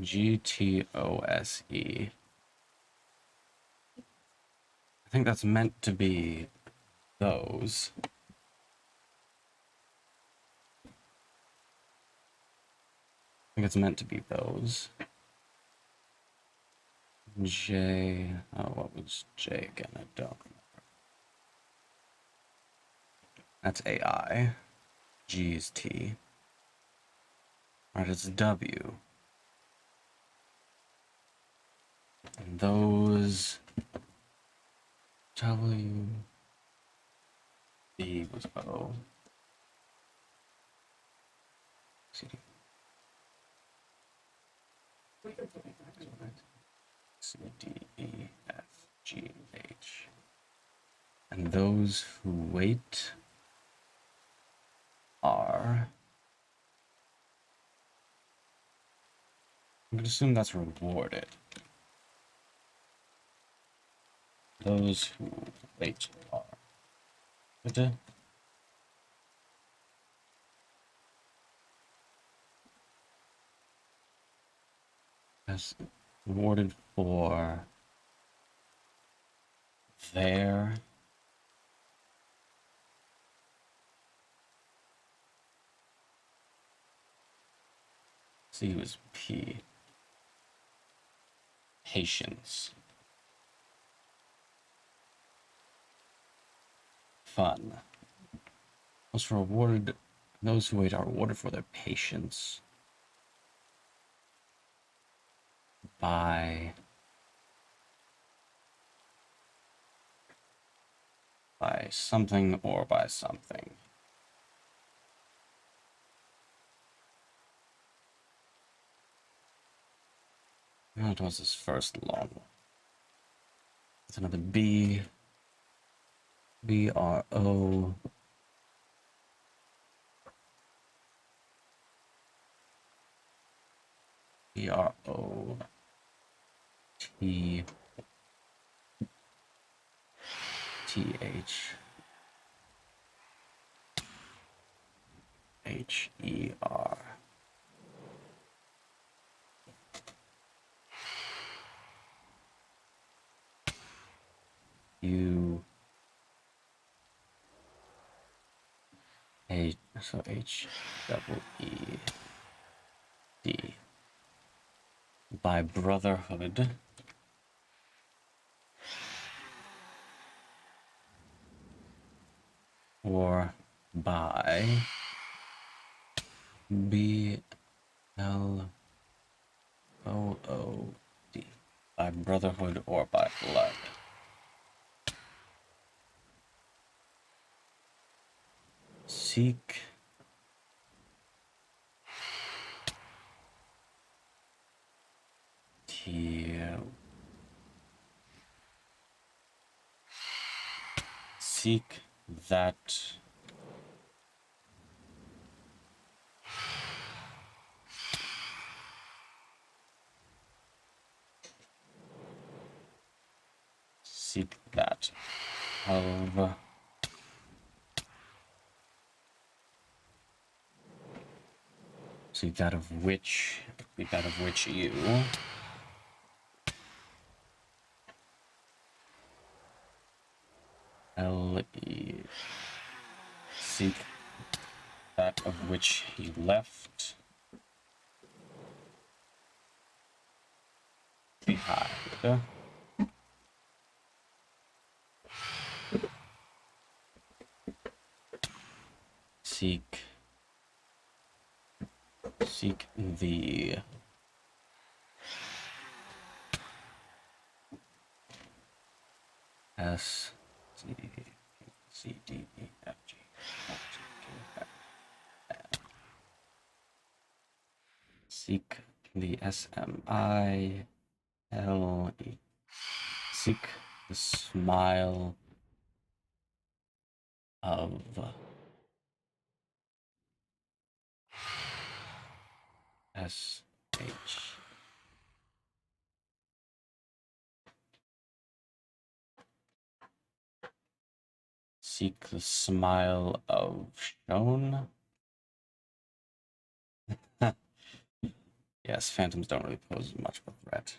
GTOSE. I think that's meant to be those. I think it's meant to be those. J. Oh, what was J again? I don't remember. That's AI. G is T. Alright, it's W. And those. W. B was O. C. C, D, E, F, G, H. And those who wait are. I'm gonna assume that's rewarded. Those who wait are. Bitte? That's rewarded for their. C was P. Patience. Fun. Those rewarded. Those who wait are rewarded for their patience by something or by something. That was his first long one. It's another B. B-R-O. B-R-O-T. T-H. H-E-R. U. H. So H-double-E-D. By brotherhood. Or by B-L-O-O-D. By brotherhood or by blood. seek here. Seek that of seek that of which you L-E seek that of which he left behind. Seek the S C D E F G seek the SMILE. Seek the smile of SH. Seek the smile of Shone. Yes, phantoms don't really pose much of a threat.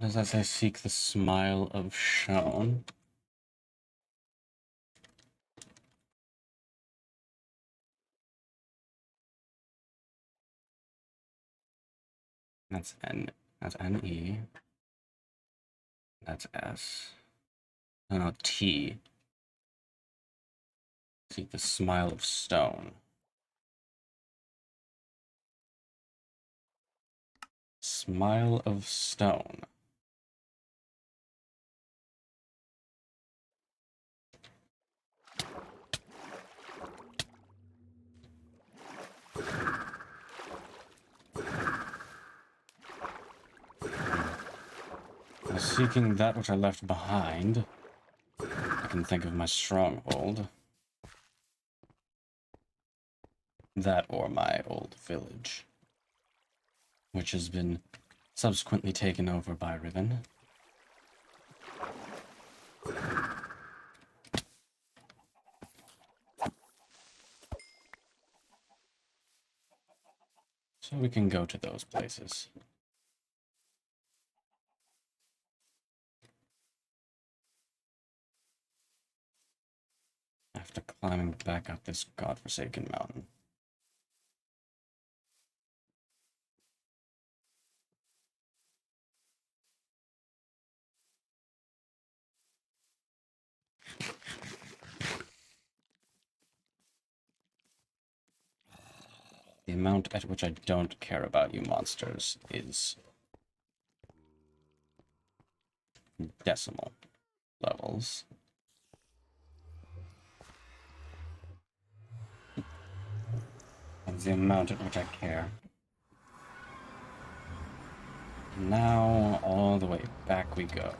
As I say, seek the smile of Shone. That's N. That's N-E. That's S. No, T. Seek the smile of Stone. Smile of Stone. Seeking that which I left behind. I can think of my stronghold. That or my old village, which has been subsequently taken over by Riven. So we can go to those places. After climbing back up this godforsaken mountain. The amount at which I don't care about you monsters is decimal levels. And the amount at which I care. Now, all the way back we go.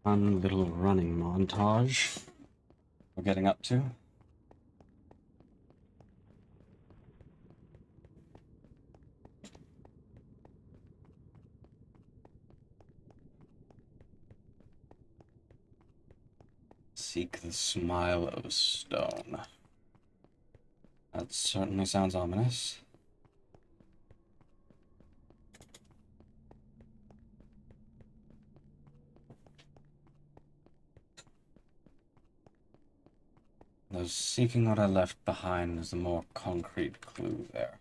Fun little running montage we're getting up to. Seek the smile of Stone. That certainly sounds ominous. Though seeking what I left behind is the more concrete clue there.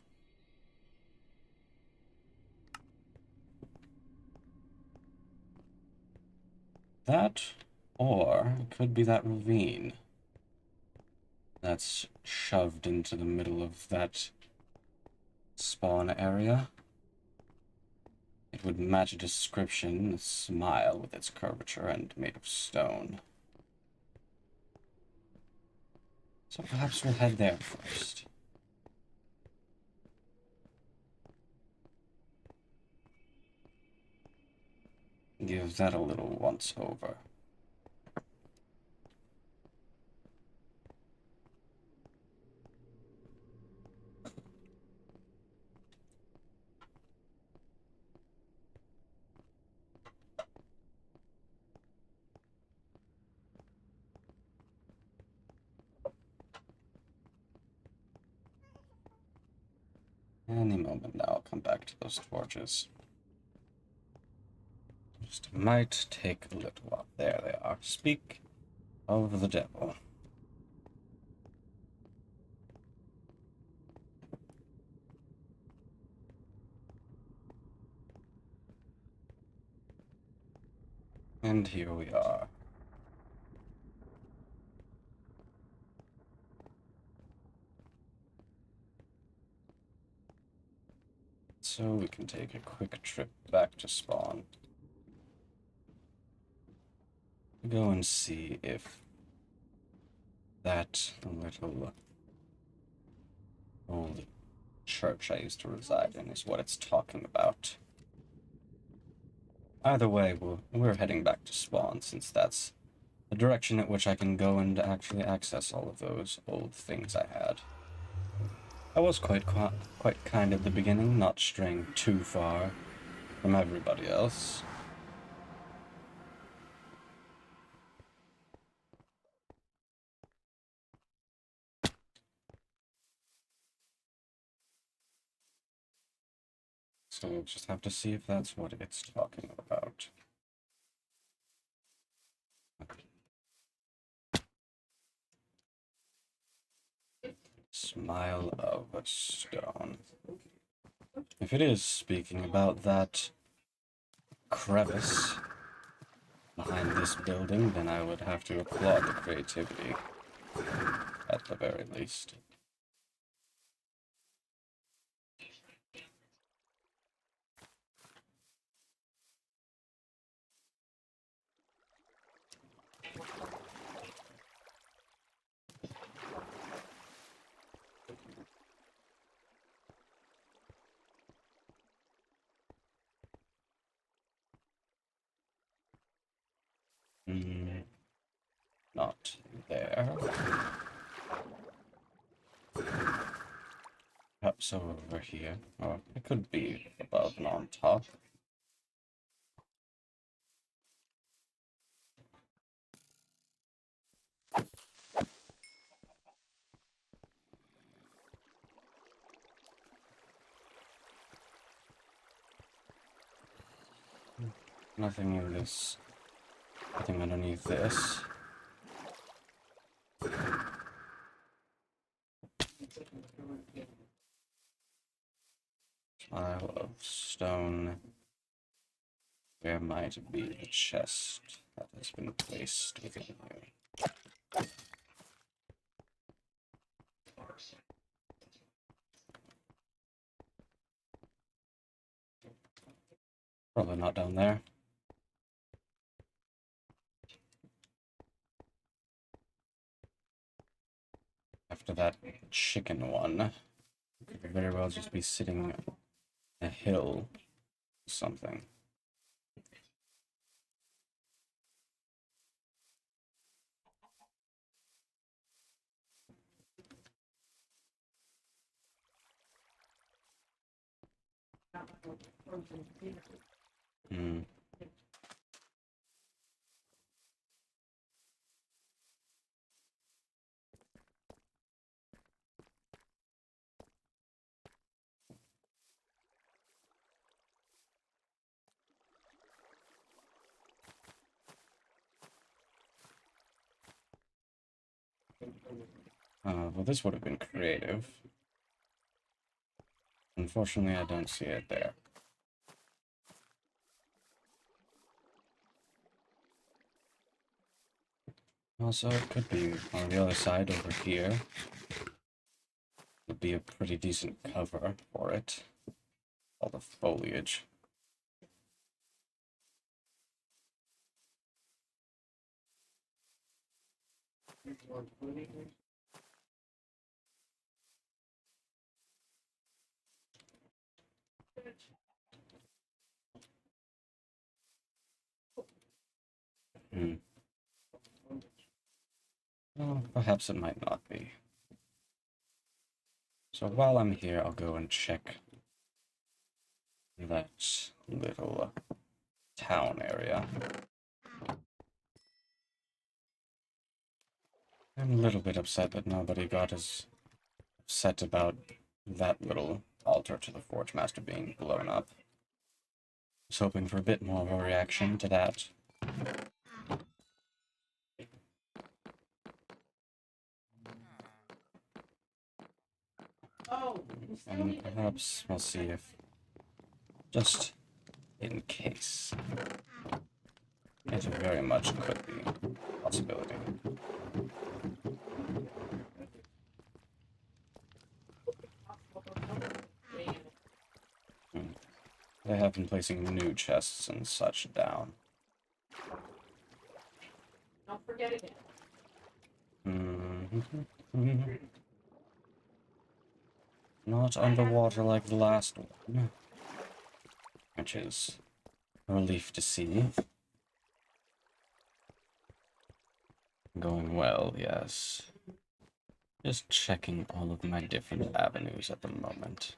That, or it could be that ravine. that's shoved into the middle of that spawn area. It would match a description, a smile with its curvature and made of stone. So perhaps we'll head there first. Give that a little once over. Any moment now, I'll come back to those torches. Just might take a little while. There they are. Speak of the devil. And here we are. So we can take a quick trip back to spawn. Go and see if that little old church I used to reside in is what it's talking about. Either way, we're heading back to spawn, since that's the direction at which I can go and actually access all of those old things I had. I was quite kind at the beginning, not straying too far from everybody else. So we'll just have to see if that's what it's talking about. Smile of a stone. If it is speaking about that crevice behind this building, then I would have to applaud the creativity, at the very least. Not there. Perhaps over here. Or it could be above and on top. Nothing in this. Nothing underneath this. Pile of stone. Where might be the chest that has been placed within you? Probably not down there. After that chicken one, could very well just be sitting on a hill or something. Hmm. Well, this would have been creative. Unfortunately, I don't see it there. Also, it could be on the other side over here. Would be a pretty decent cover for it. All the foliage. Hmm. Well, perhaps it might not be. So while I'm here, I'll go and check that little town area. I'm a little bit upset that nobody got as upset about that little altar to the Forge Master being blown up. I was hoping for a bit more of a reaction to that. And perhaps we'll see if, just in case, it very much could be a possibility. They have been placing new chests and such down. Don't forget again. Not underwater like the last one, which is a relief to see. Going well, yes. Just checking all of my different avenues at the moment.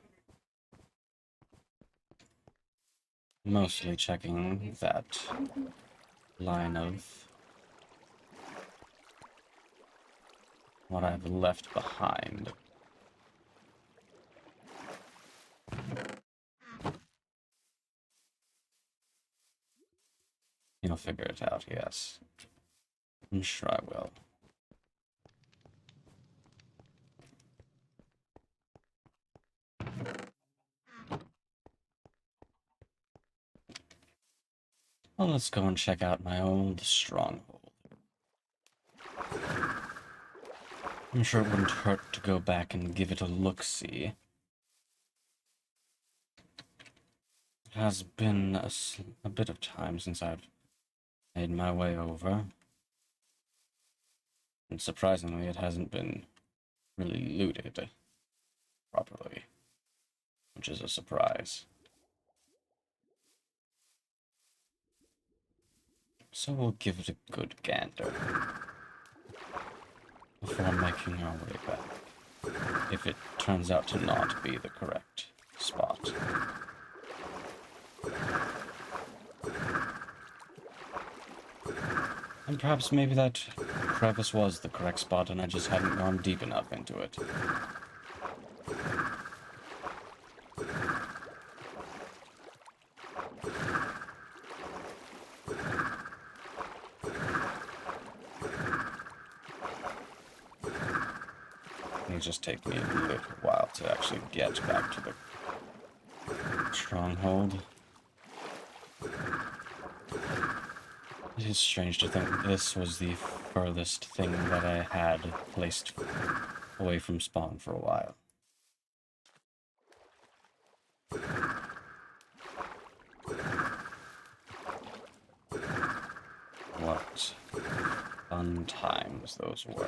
Mostly checking that line of what I've left behind. You'll figure it out, yes. I'm sure I will. Well, let's go and check out my old stronghold. I'm sure it wouldn't hurt to go back and give it a look-see. It has been a bit of time since I've made my way over. And surprisingly, it hasn't been really looted properly, which is a surprise. So we'll give it a good gander before making our way back, if it turns out to not be the correct spot. And perhaps maybe that crevice was the correct spot and I just hadn't gone deep enough into it. It'll just take me a little while to actually get back to the stronghold. It is strange to think this was the furthest thing that I had placed away from spawn for a while. What fun times those were.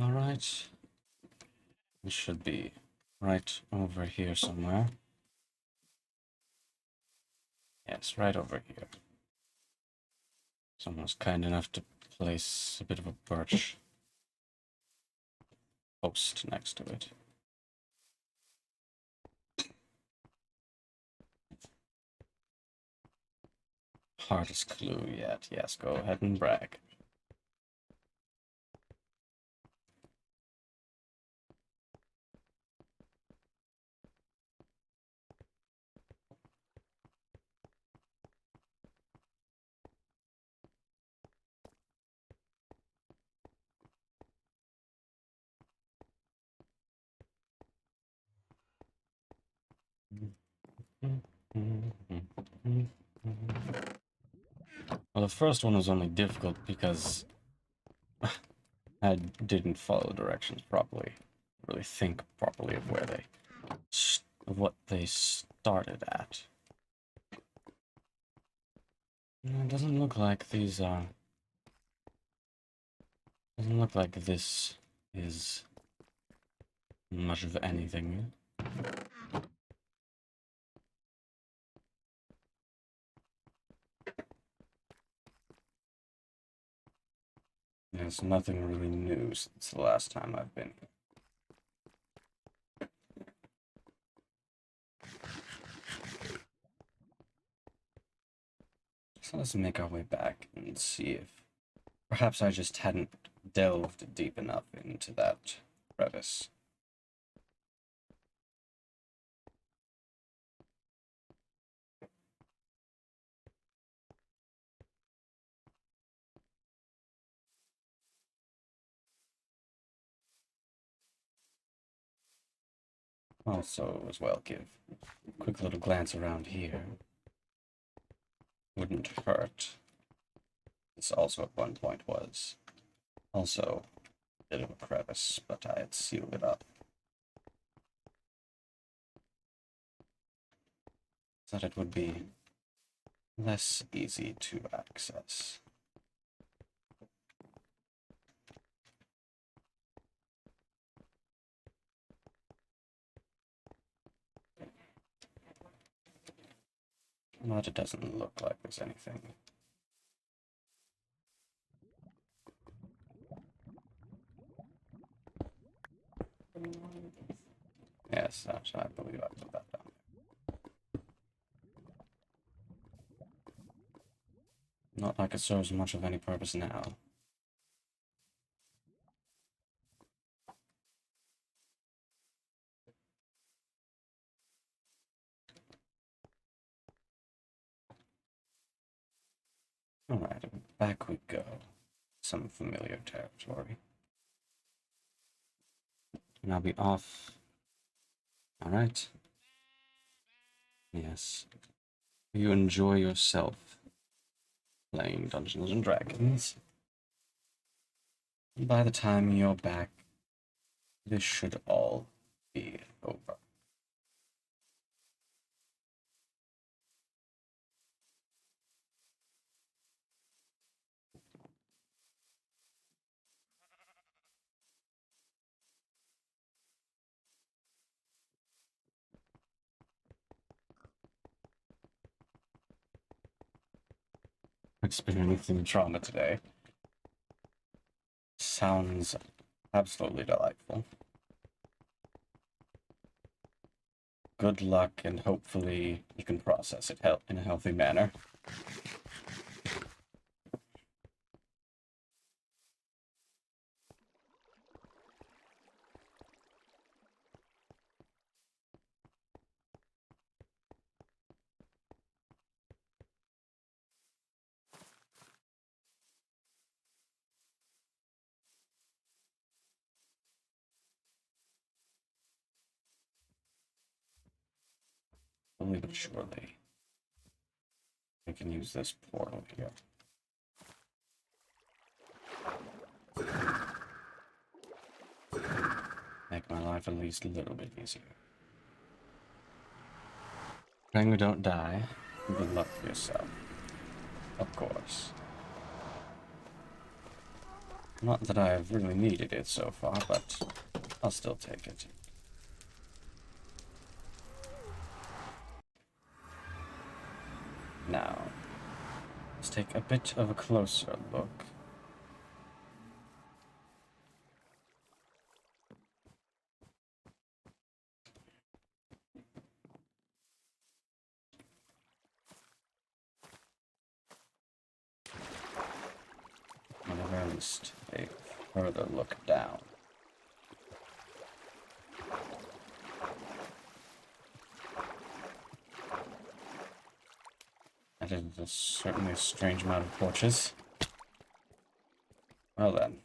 Alright. It should be right over here somewhere. Yes, right over here. Someone was kind enough to place a bit of a birch post next to it. Hardest clue yet. Yes, go ahead and brag. Well, the first one was only difficult because I didn't follow directions properly, really think properly of where they, of what they started at. It doesn't look like these are. Doesn't look like this is much of anything. There's nothing really new since the last time I've been here. So let's make our way back and see if perhaps I just hadn't delved deep enough into that crevice. Also, as well, give a quick little glance around here. Wouldn't hurt. This also at one point was. Also, a bit of a crevice, but I had sealed it up. So that it would be less easy to access. But it doesn't look like there's anything. Yes, I believe I put that down. Not like it serves much of any purpose now. Alright, back we go. Some familiar territory. And I'll be off. Alright. Yes. You enjoy yourself playing Dungeons and Dragons. And by the time you're back, this should all be over. Experiencing trauma today. Sounds absolutely delightful. Good luck, and hopefully you can process it in a healthy manner. Slowly but surely. We can use this portal here. Make my life at least a little bit easier. Praying we don't die. Good luck to yourself. Of course. Not that I've really needed it so far, but I'll still take it. Now, let's take a bit of a closer look. least a further look down. That is certainly a strange amount of torches. Well then.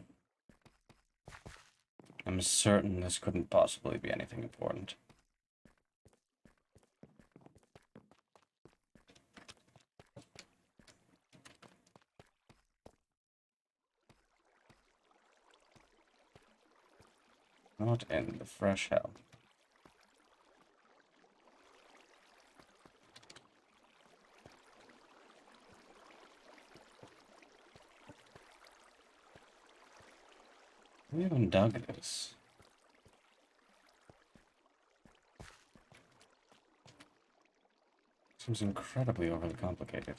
I'm certain this couldn't possibly be anything important. Not in the fresh hell. Who even dug this? Seems incredibly overly complicated.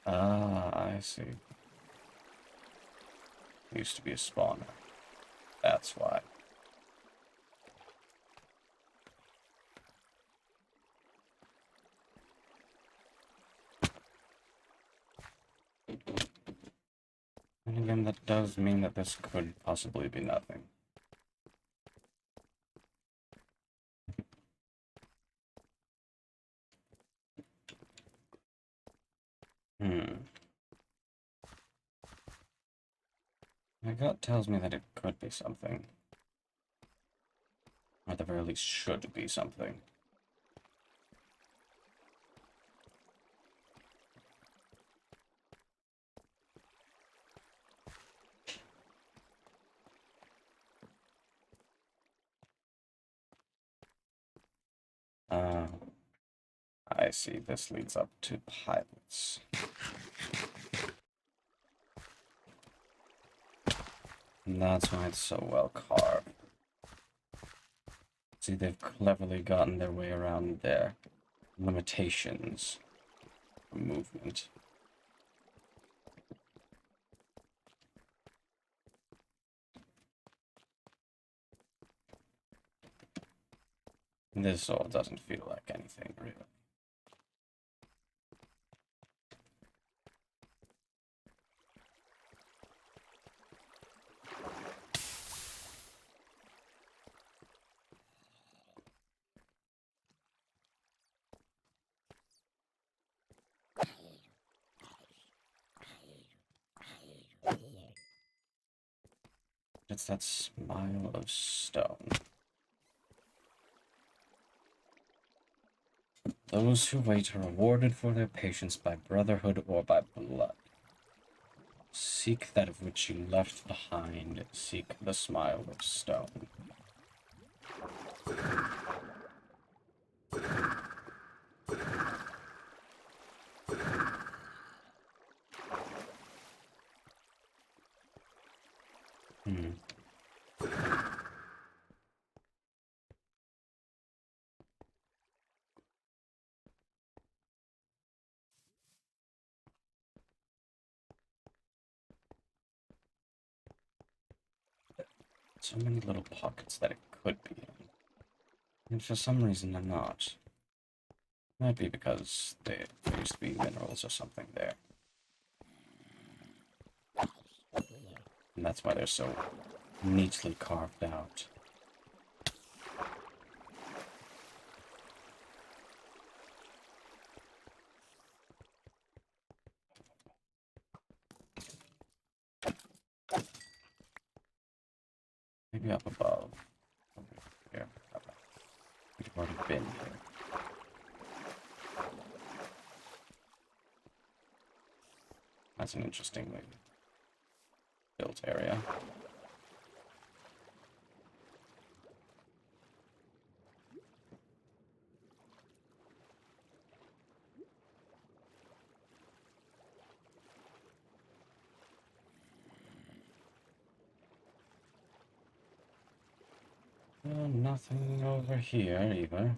Ah, I see. Used to be a spawner. That's why. And again, that does mean that this could possibly be nothing. My gut tells me that it could be something. Or at the very least should be something. I see. This leads up to pilots. And that's why it's so well carved. See, they've cleverly gotten their way around their limitations for movement. This all doesn't feel like anything, really. It's that smile of stone. Those who wait are rewarded for their patience by brotherhood or by blood. Seek that of which you left behind. Seek the smile of stone. So many little pockets that it could be in. And for some reason they're not. Might be because there used to be minerals or something there. And that's why they're so neatly carved out. Maybe up above. Over here. We've already been here. That's an interestingly built area. Nothing over here either.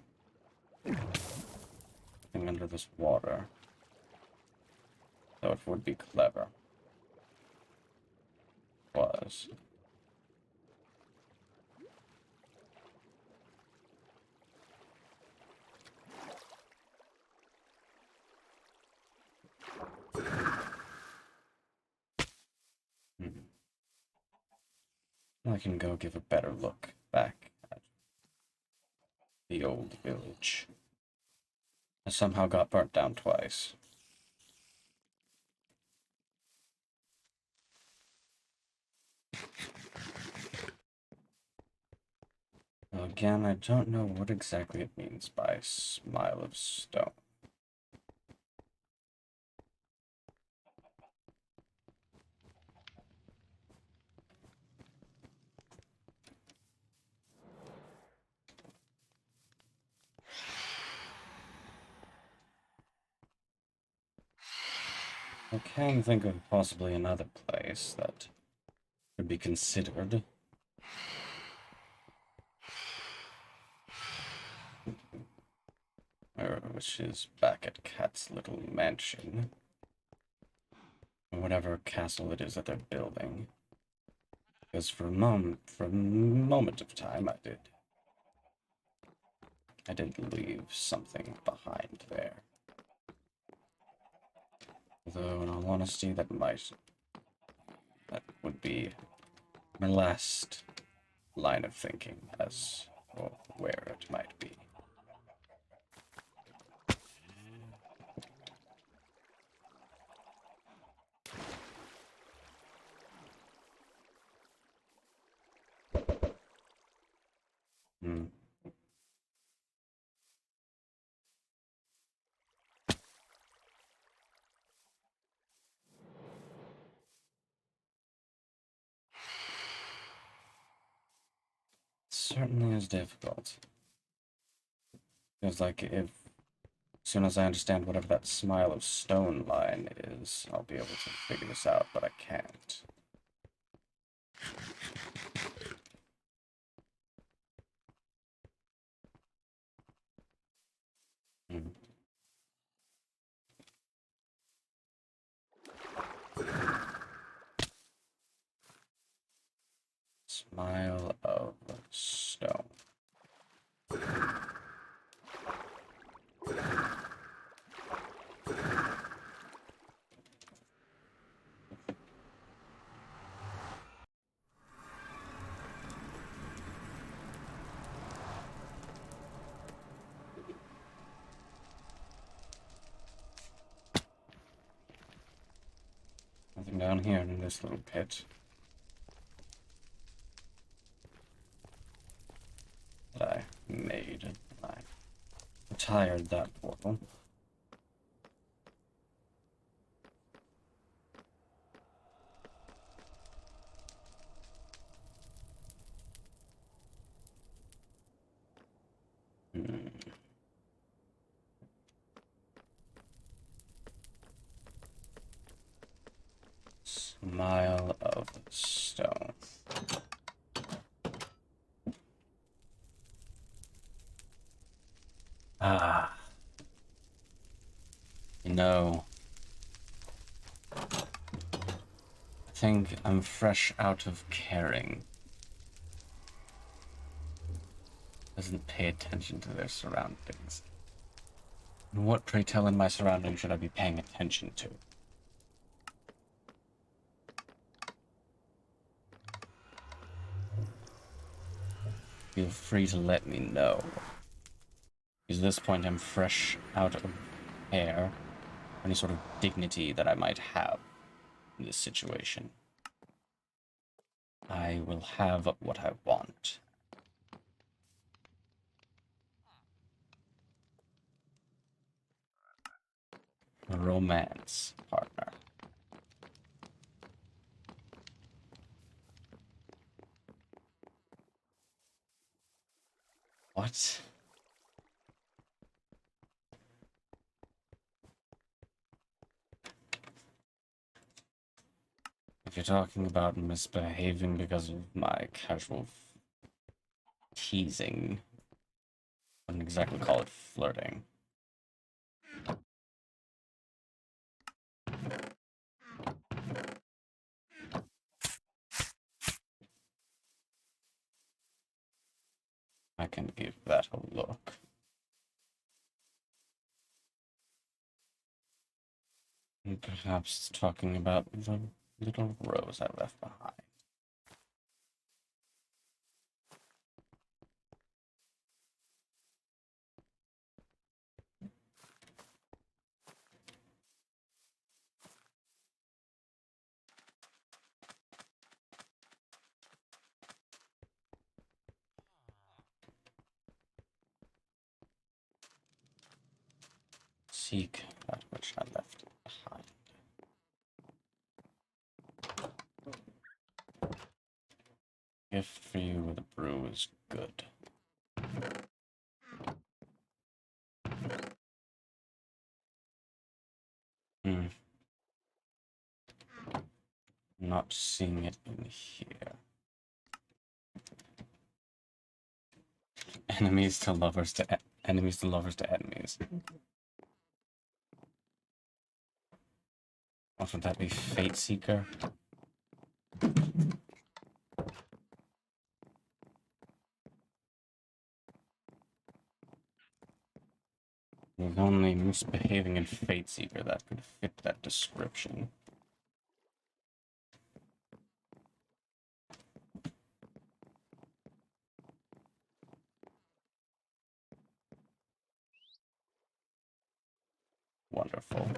Nothing under this water. Though it would be clever. Was. I can go give a better look back at the old village. I somehow got burnt down twice. Again, I don't know what exactly it means by smile of stone. I can think of possibly another place that could be considered. Which is back at Cat's little mansion. Or whatever castle it is that they're building. Because for a moment of time, I did leave something behind there. Though, in all honesty, that would be my last line of thinking as for where it might be. Hmm. Certainly is difficult. Feels like if, as soon as I understand whatever that smile of stone line is, I'll be able to figure this out, but I can't. Hmm. Smile of stone. Nothing down here in this little pit that I made. I retired that portal. Hmm. Smile of stone. Ah. No. I think I'm fresh out of caring. Doesn't pay attention to their surroundings. And what, pray tell, in my surroundings should I be paying attention to? Feel free to let me know. Because at this point I'm fresh out of air, any sort of dignity that I might have in this situation. I will have what I want. A romance partner. What? If you're talking about misbehaving because of my casual teasing, I wouldn't exactly call it flirting. I can give that a look. And perhaps talking about the little rose I left behind. seek that which I left behind. Gift for you with a brew is good. Not seeing it in here. Enemies to lovers to enemies to lovers to enemies. What would that be? Fate Seeker? There's only misbehaving in Fate Seeker that could fit that description. Wonderful.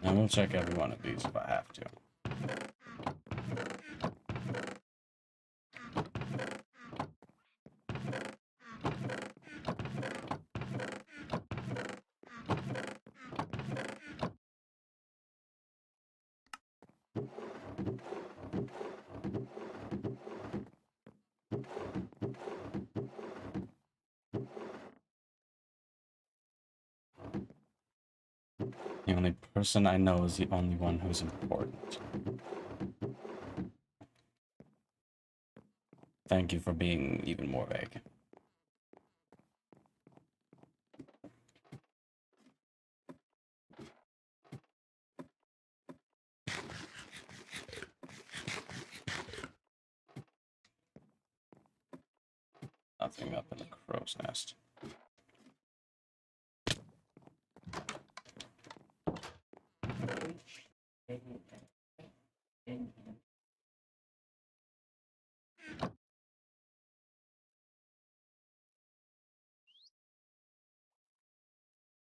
I will check every one of these if I have to. The only person I know is the only one who's important. Thank you for being even more vague. Nothing up in the crow's nest.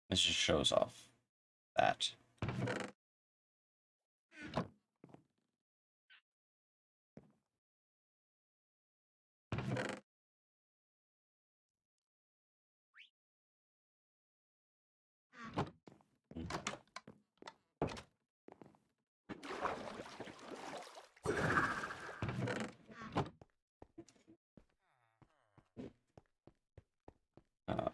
This just shows off that. Uh,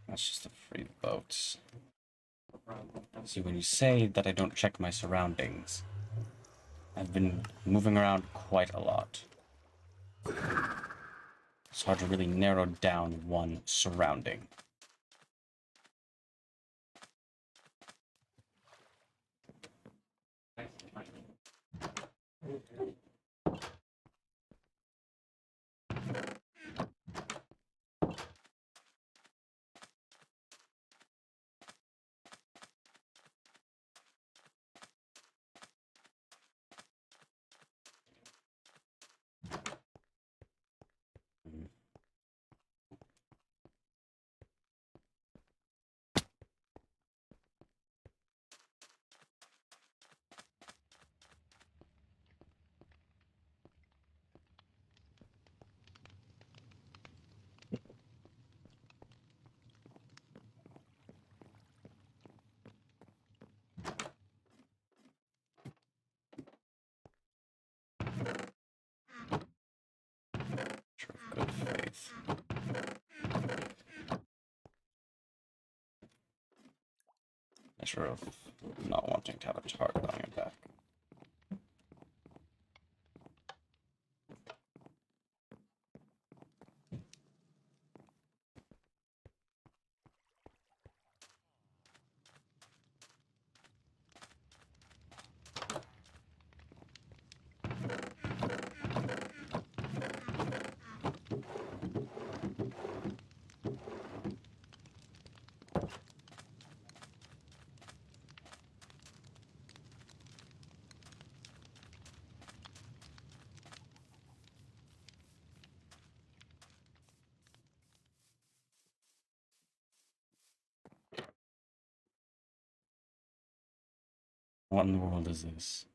that's just the free boats. See, when you say that I don't check my surroundings, I've been moving around quite a lot. It's hard to really narrow down one surrounding. Sure, of good faith. Measure of not wanting to have a target on your back. What in the world is this?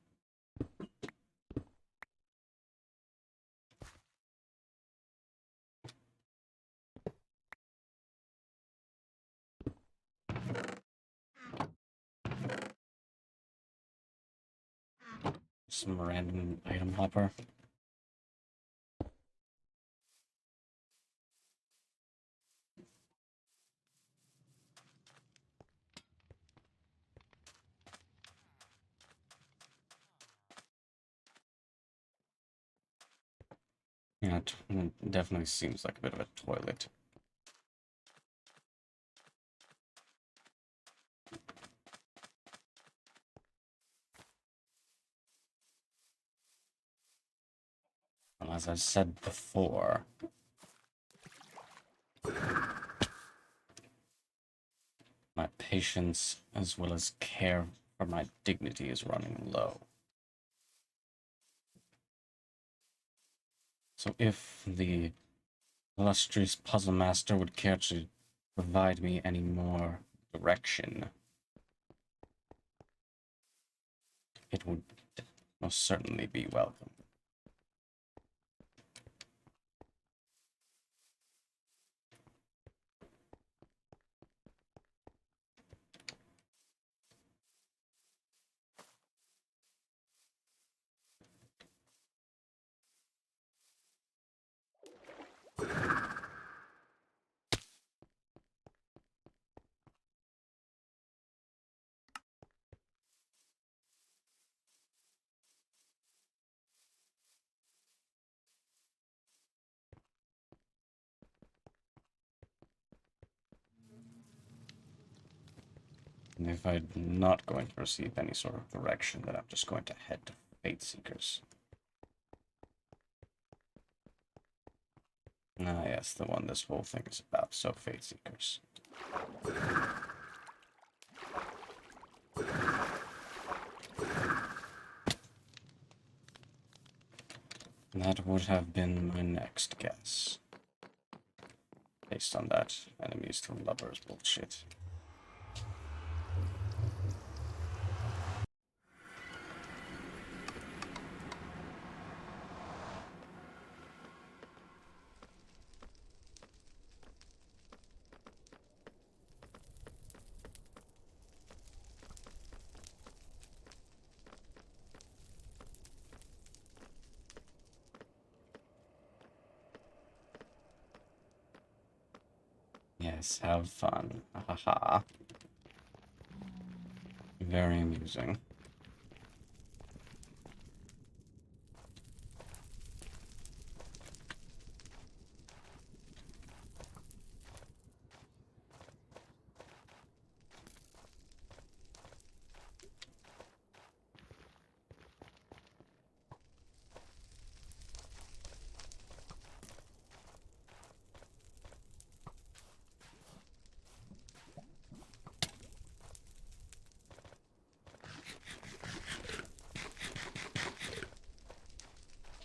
Some random item hopper. Yeah, it definitely seems like a bit of a toilet. Well, as I said before, my patience as well as care for my dignity is running low. So if the illustrious puzzle master would care to provide me any more direction, it would most certainly be welcome. And if I'm not going to receive any sort of direction, then I'm just going to head to Fate Seekers. Ah, yes, the one this whole thing is about, so Fate Seekers. That would have been my next guess. Based on that enemies to lovers bullshit. Yes, have fun. Haha. Very amusing.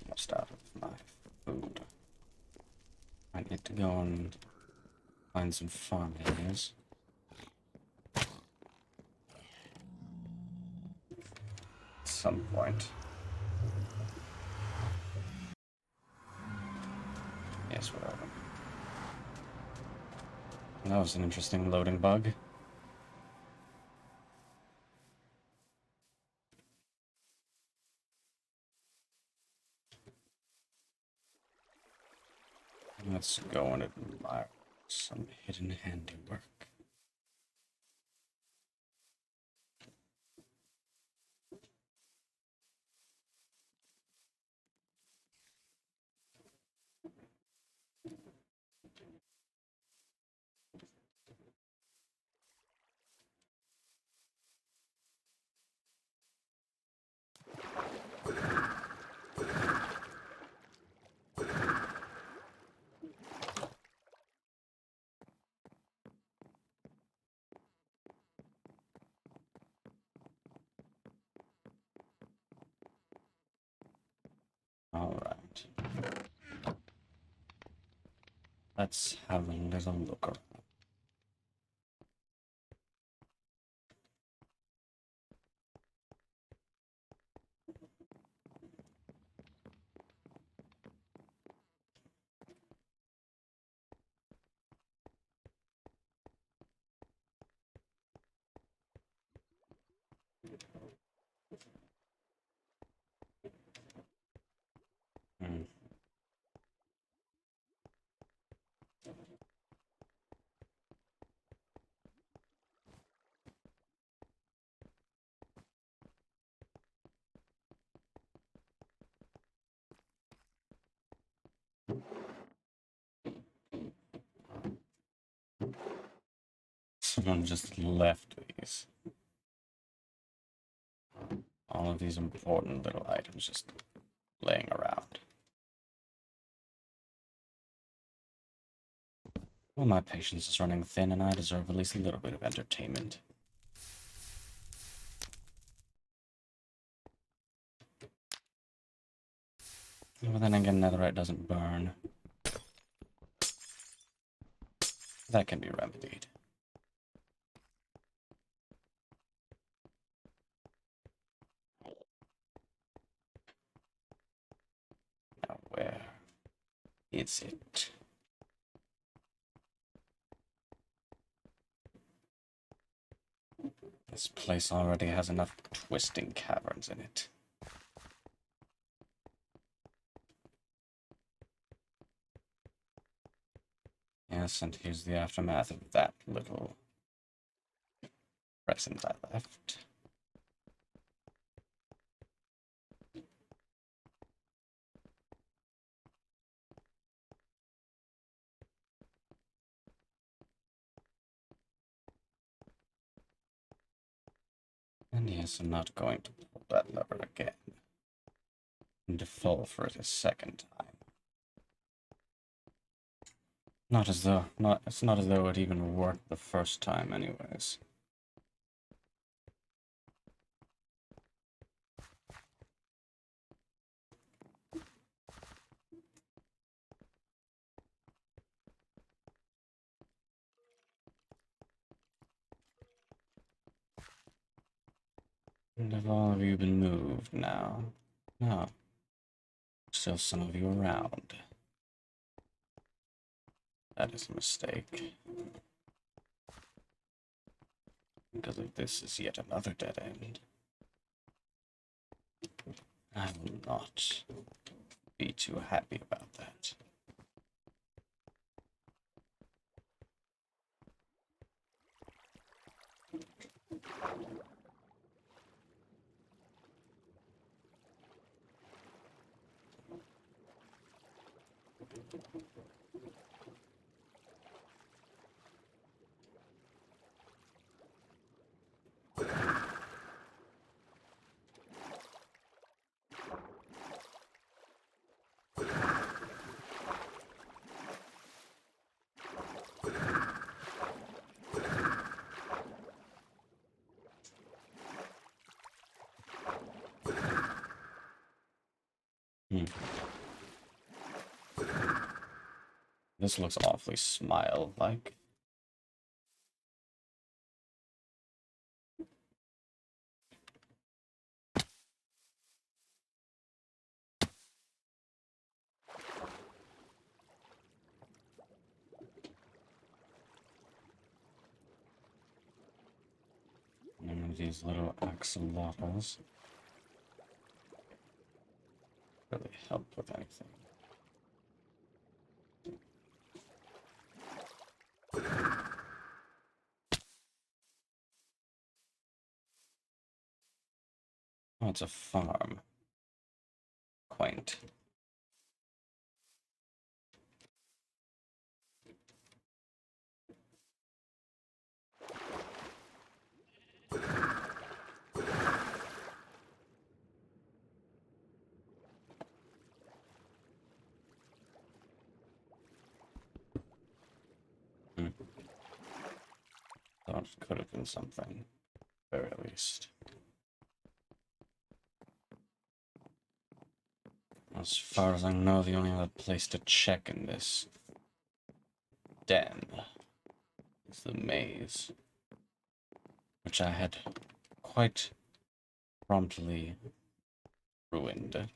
Almost out of my food. I need to go and find some farm areas. At some point. Yes, whatever. That was an interesting loading bug. Let's go and admire some hidden handiwork. Alright. Let's have a little look around. Someone just left these. All of these important little items just laying around. Well, my patience is running thin, and I deserve at least a little bit of entertainment. But then again, netherite doesn't burn. That can be remedied. Now, where is it? This place already has enough twisting caverns in it. Yes, and here's the aftermath of that little present I left. And yes, I'm not going to pull that lever again. And to fall for it a second time. It's not as though it even worked the first time anyways. And have all of you been moved now? No. Still some of you around. That is a mistake. Because if this is yet another dead end, I will not be too happy about that. This looks awfully smile-like. And these little axolotls really help with anything. Oh, it's a farm. Quaint. Thought it could have been something, very least. As far as I know, the only other place to check in this den is the maze, which I had quite promptly ruined.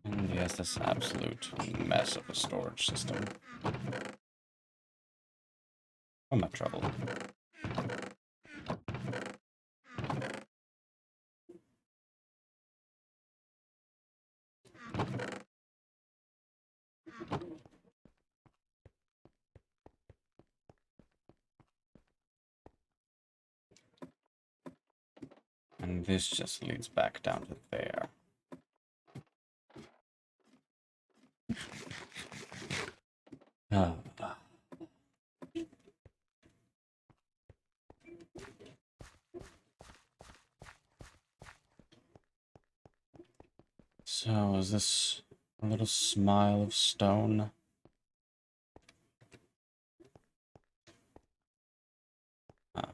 And yes, this absolute mess of a storage system. I'm not trouble. this just leads back down to there. Ah. So, is this a little smile of stone? Ah.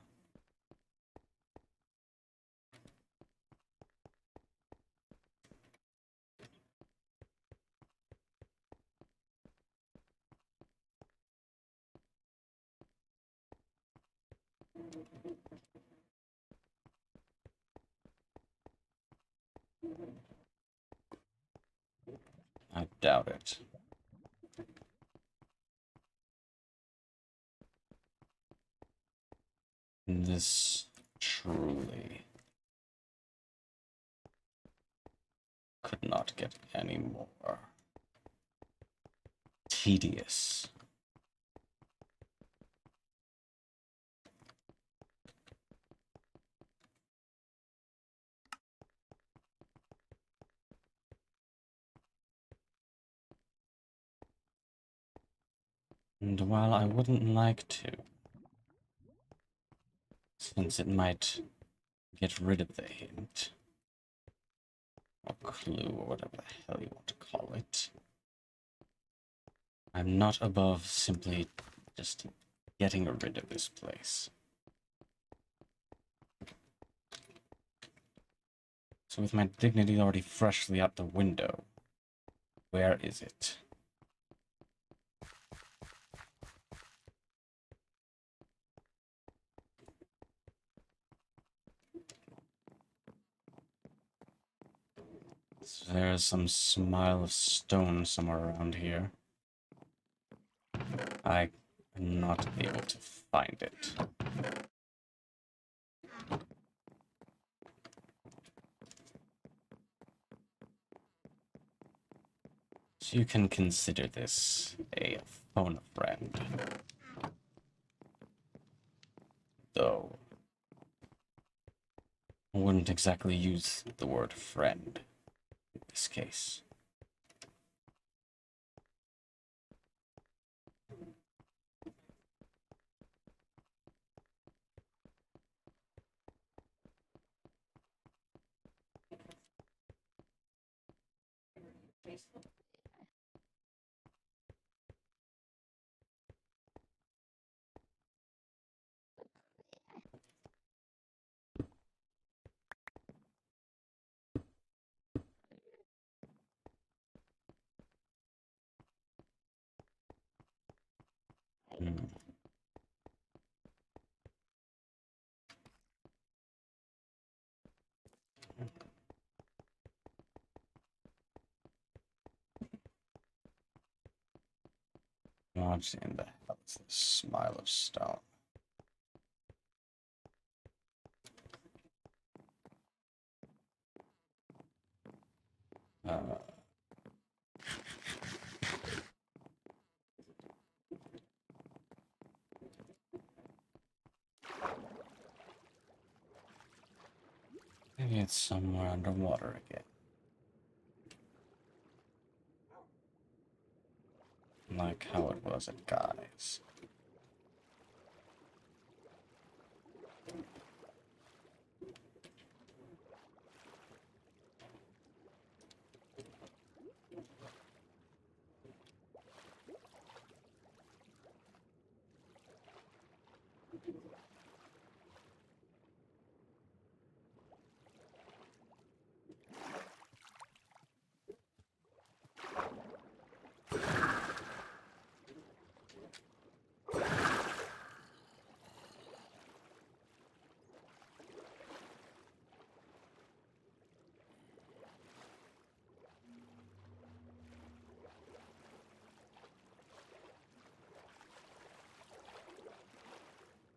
I doubt it. This truly could not get any more tedious. And while I wouldn't like to, since it might get rid of the hint, or clue, or whatever the hell you want to call it, I'm not above simply just getting rid of this place. So with my dignity already freshly out the window, where is it? So there's some smile of stone somewhere around here. I am not able to find it. So you can consider this a phone a friend. Though, I wouldn't exactly use the word friend in this case. Hmm. What in the hell is this smile of stone? Uh, Maybe it's somewhere underwater again. Like how it was at Guy's.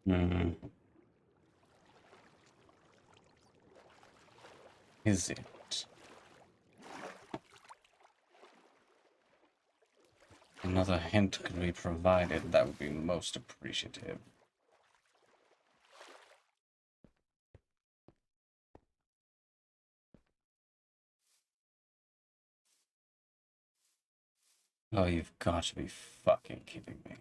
Hmm. Is it? Another hint could be provided, that would be most appreciative. Oh, you've got to be fucking kidding me.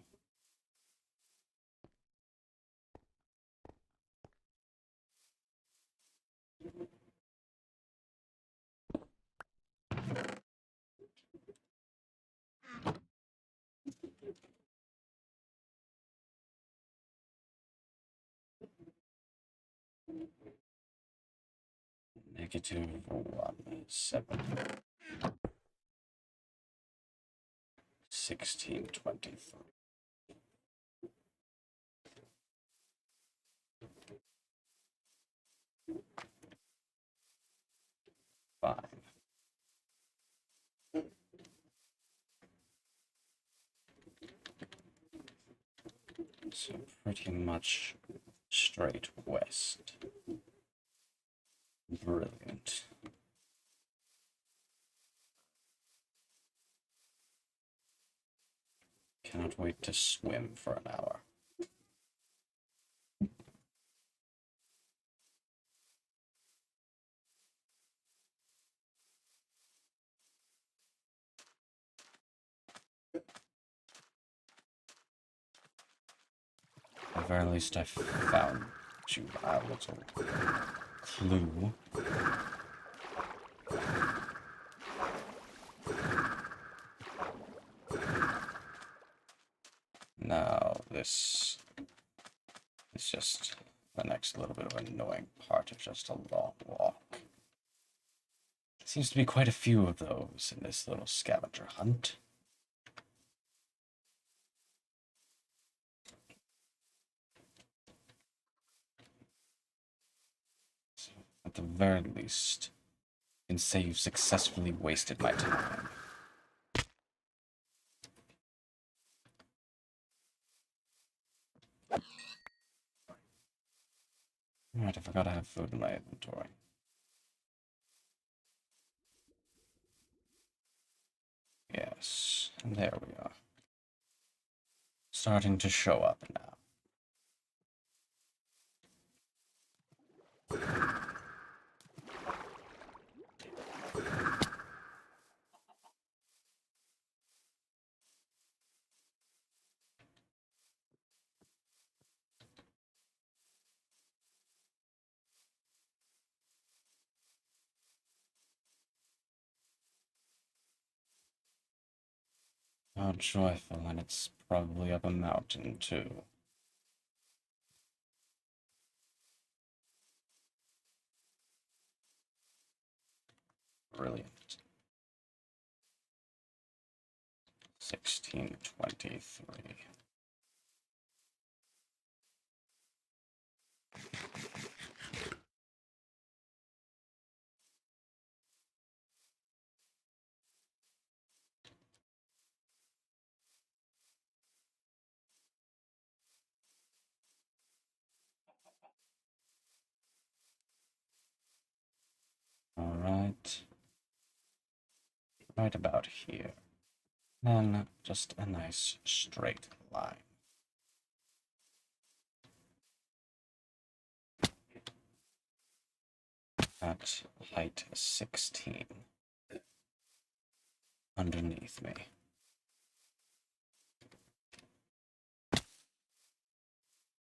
-1.7. 1623. Fine. So pretty much straight west. Brilliant. Cannot wait to swim for an hour. At the very least, I found you a little clue. Now, this is just the next little bit of annoying part of just a long walk. Seems to be quite a few of those in this little scavenger hunt. So, at the very least, I can say you've successfully wasted my time. Alright, I forgot I have food in my inventory. Yes, and there we are. Starting to show up now. How joyful, and it's probably up a mountain, too. Brilliant. 1623. Alright. Right about here. Then just a nice straight line. At height 16. Underneath me.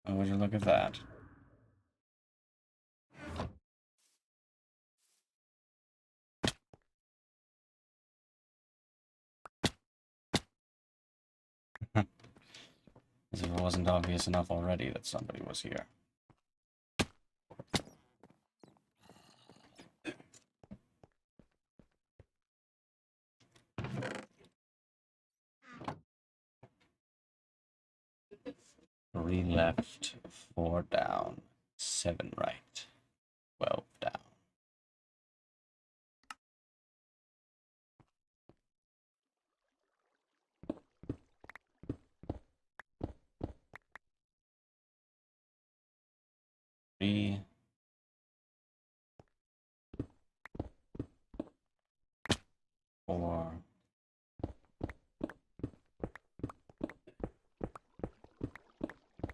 Oh, would you look at that? As if it wasn't obvious enough already that somebody was here. Three left, 4 down, 7 right, 12 down. Three, 4,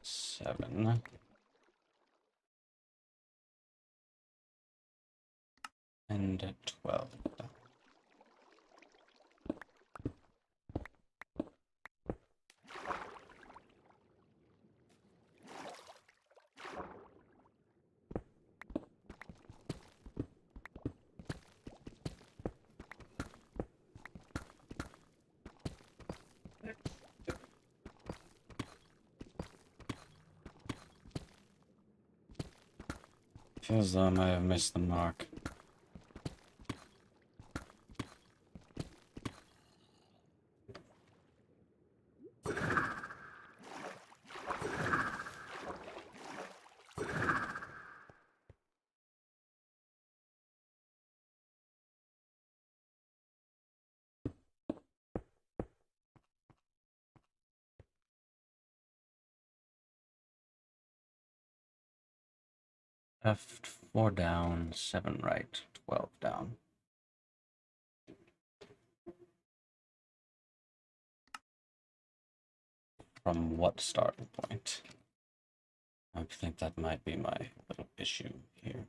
7, and 12 down. Feels though I might have missed the mark. F4 down, 7 right, 12 down. From what starting point? I think that might be my little issue here.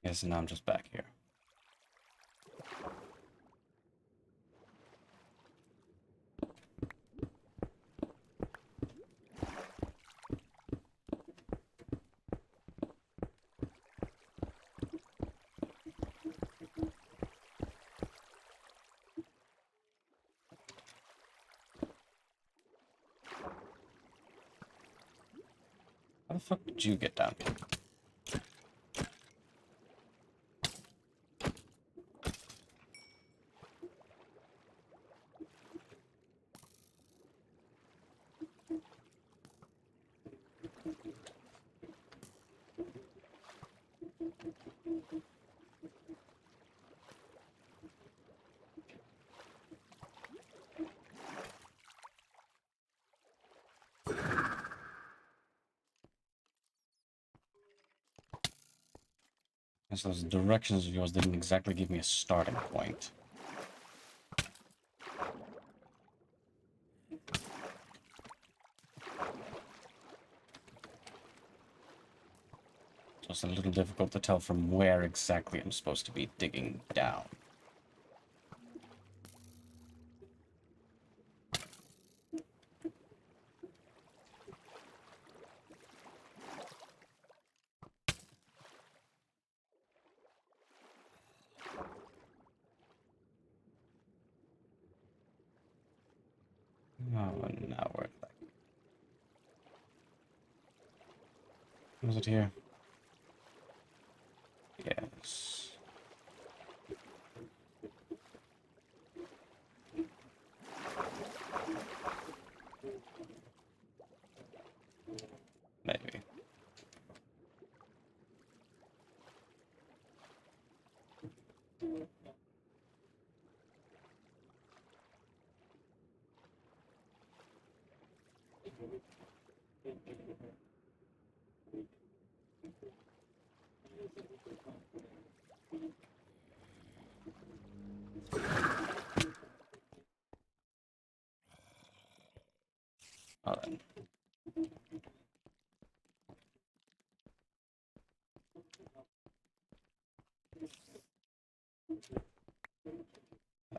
Yes, and now I'm just back here. How the fuck did you get down here? Guess those directions of yours didn't exactly give me a starting point. So it's a little difficult to tell from where exactly I'm supposed to be digging down. Oh, and now we're back. Was it here? Yes. Maybe. Oh, then.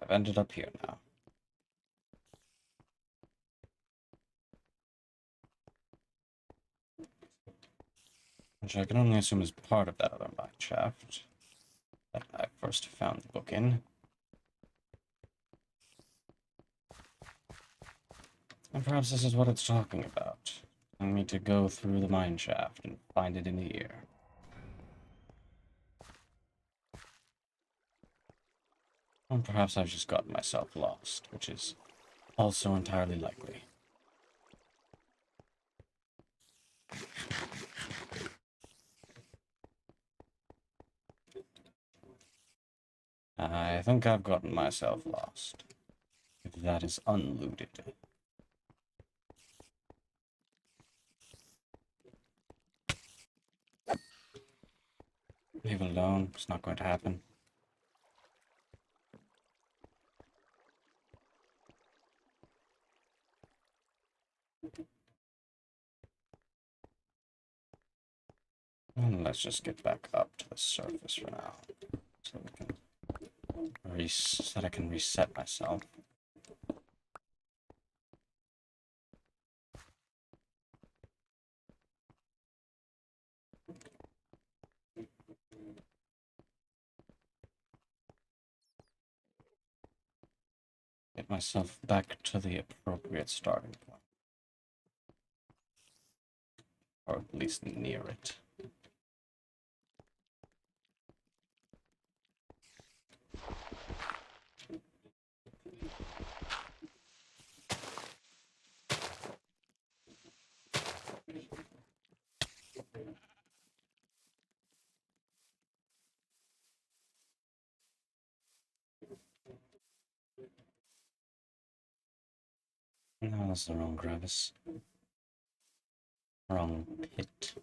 I've ended up here now. Which I can only assume is part of that other mine shaft that I first found the book in. And perhaps this is what it's talking about. I need to go through the mine shaft and find it in here. Or perhaps I've just gotten myself lost, which is also entirely likely. I think I've gotten myself lost. If that is unlooted. Leave it alone. It's not going to happen. And let's just get back up to the surface for now, so we can so that I can reset myself. Get myself back to the appropriate starting point, or at least near it. No, that's the wrong crevice. Wrong pit.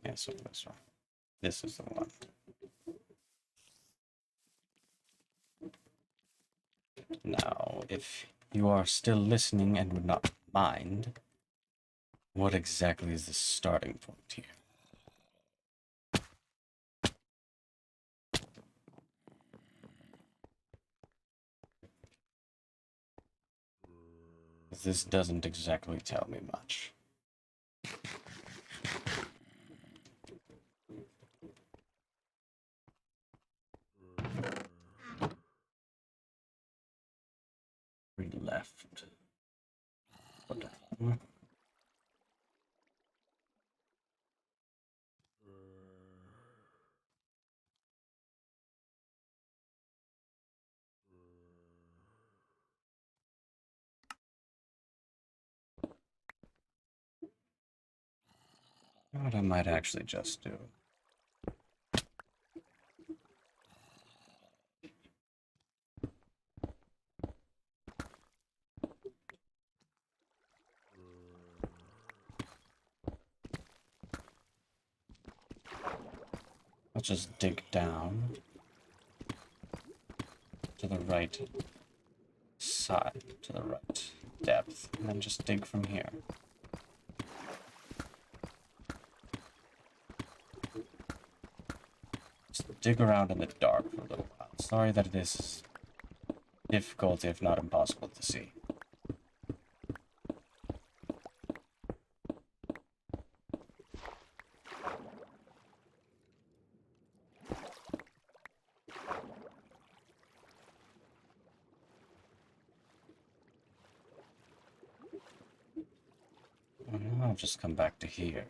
Yeah, so this one. This is the one. Now, if you are still listening and would not mind, what exactly is the starting point here? This doesn't exactly tell me much. Three left. What the hell? What I might actually just do. Let's just dig down to the right side, to the right depth, and then just dig from here. Just dig around in the dark for a little while. Sorry that it is difficult, if not impossible, to see. Now I'll just come back to here.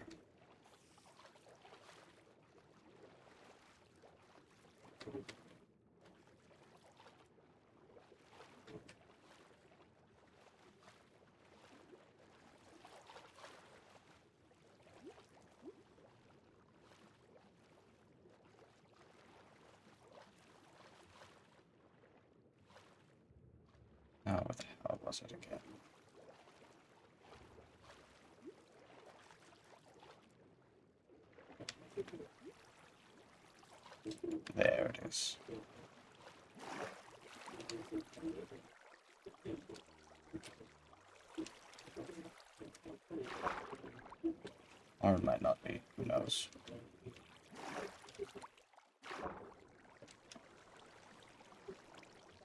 Oh, what the hell was it again? There it is. Or it might not be, who knows.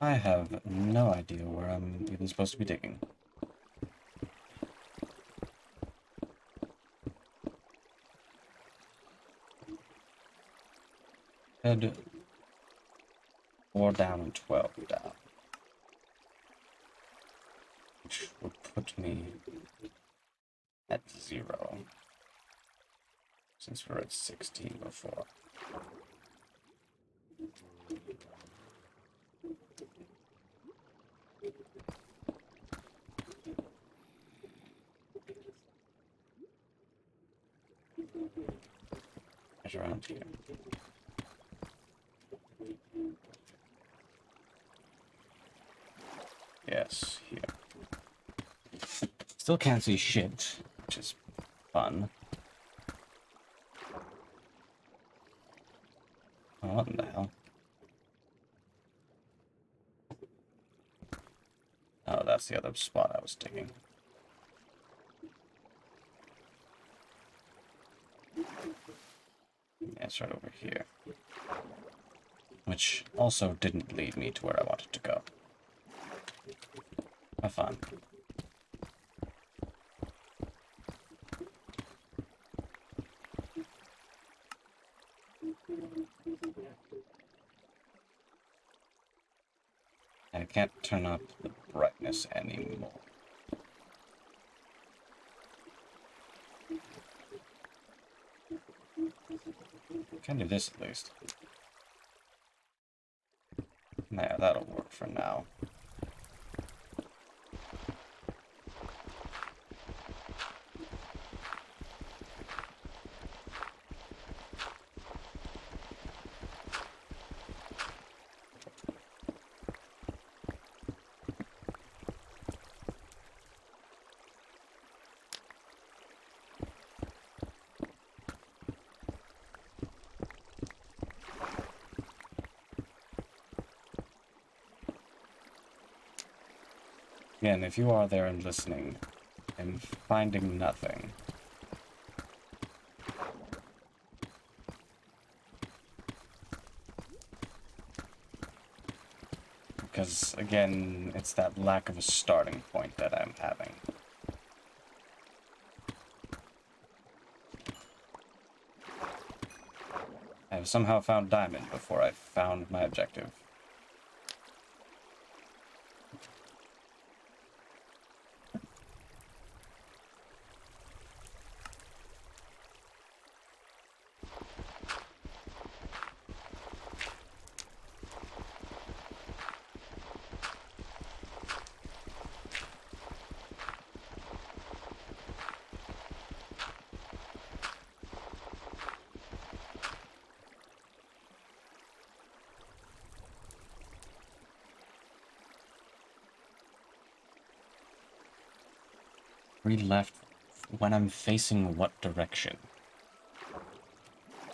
I have no idea where I'm even supposed to be digging. Head 4 down and 12 down. Which would put me at 0. Since we're at 16 before. Right around here. Yes, here. Still can't see shit, which is fun. Oh, what in the hell? Oh, that's the other spot I was digging. Yeah, it's right over here. Which also didn't lead me to where I wanted to go. Have fun. I can't turn up the brightness anymore. Can do this at least. Yeah, that'll work for now. Again, if you are there and listening, and finding nothing, because, again, it's that lack of a starting point that I'm having. I've somehow found diamond before I found my objective. Three left when I'm facing what direction?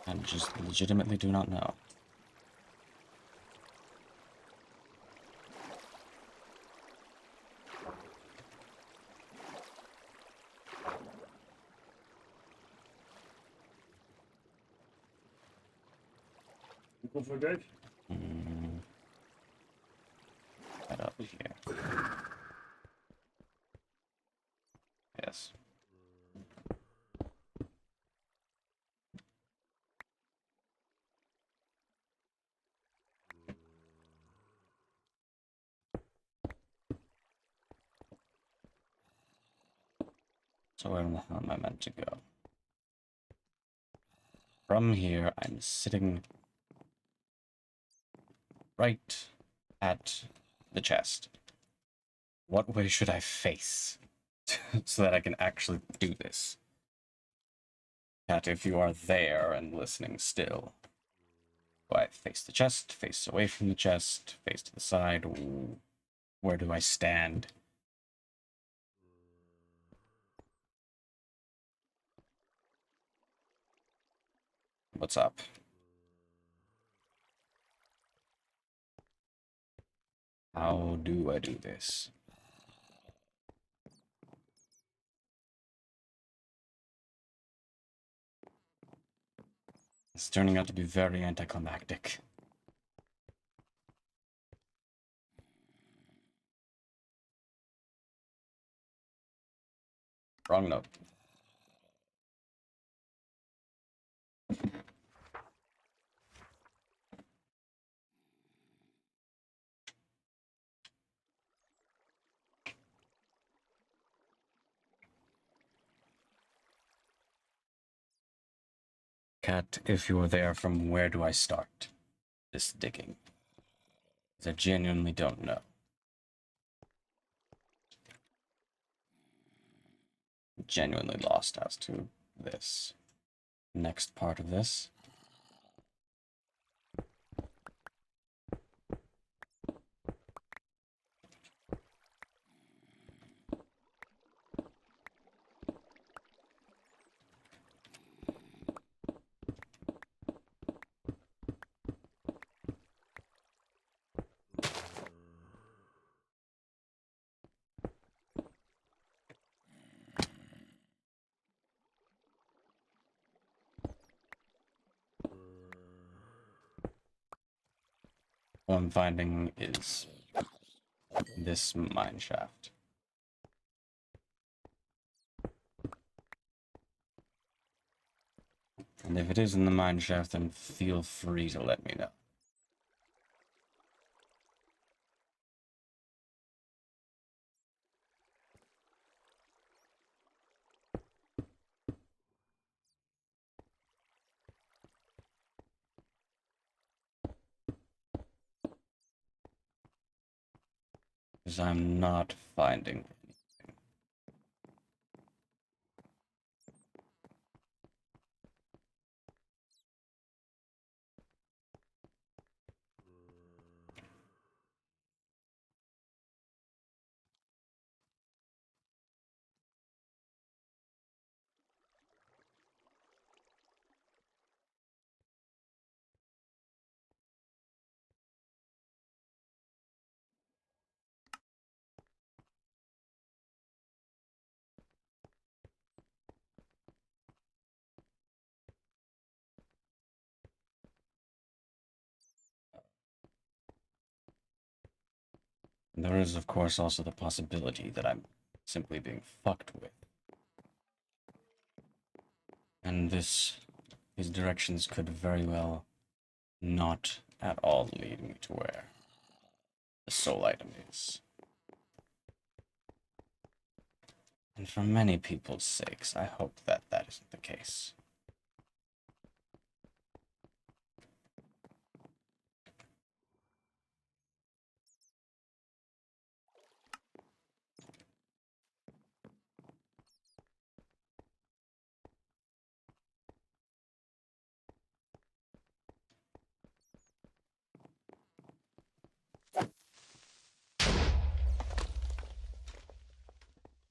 I just legitimately do not know. Right Up here. Yes. So where the hell am I meant to go? From here, I'm sitting right at the chest. What way should I face so that I can actually do this? Cat, if you are there and listening still, do I face the chest, face away from the chest, face to the side? Ooh, where do I stand? What's up? How do I do this? It's turning out to be very anticlimactic. Wrong note. Cat, if you were there, from where do I start this digging? Because I genuinely don't know. Genuinely lost as to this. Next part of this. All I'm finding is this mine shaft. And if it is in the mine shaft, then feel free to let me know. Because I'm not finding anything. There is, of course, also the possibility that I'm simply being fucked with. And these directions could very well not at all lead me to where the soul item is. And for many people's sakes, I hope that that isn't the case.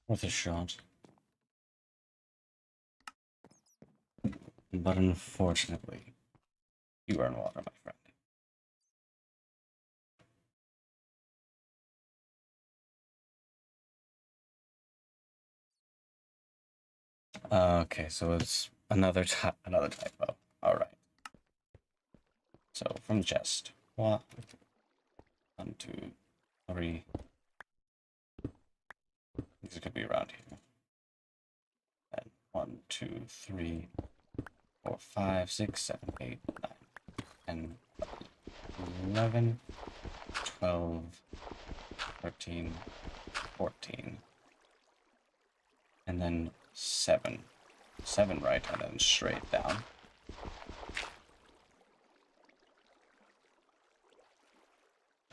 Worth a shot. But unfortunately, you are in water, my friend. Okay, so it's another typo. All right. So from the chest, 1, 2, 3. These could be around here. And 1, 2, 3, 4, 5, 6, 7, 8, 9, 10, 11, 12, 13, 14, and then 7. 7 right, and then straight down.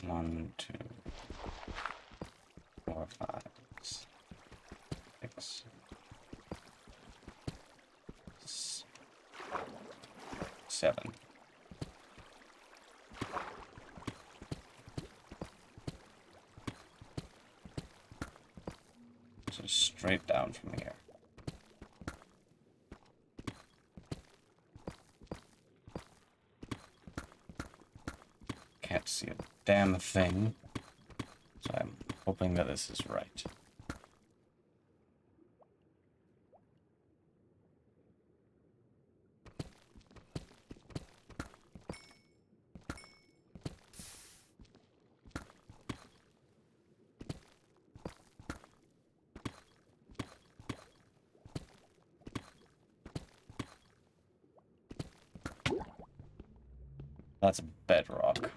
One, two, 4, 5, 6, 7. So straight down from here. Can't see a damn thing, so I'm hoping that this is right. That's bedrock.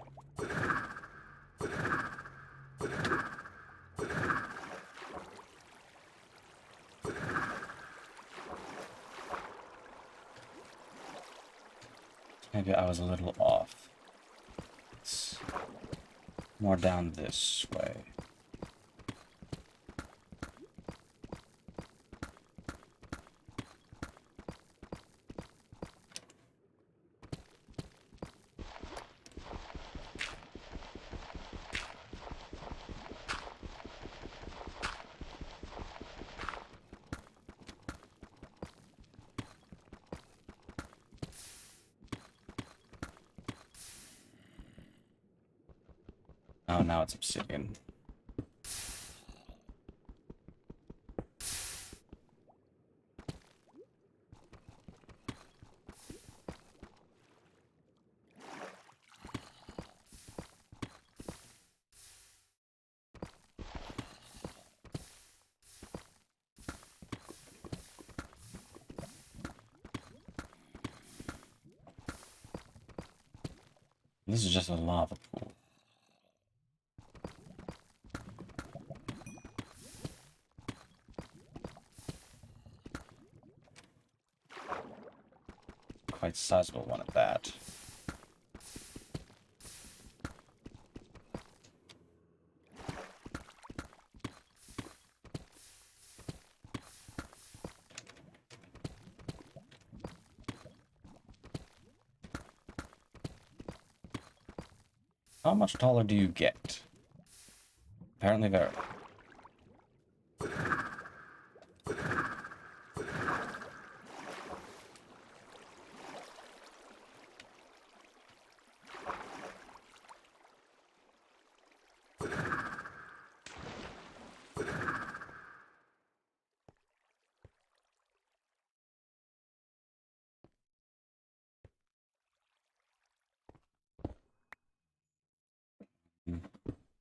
Maybe I was a little off. It's more down this way. Oh, now it's obsidian. This is just a lava pool. Quite sizable one at that. How much taller do you get? Apparently very. Two,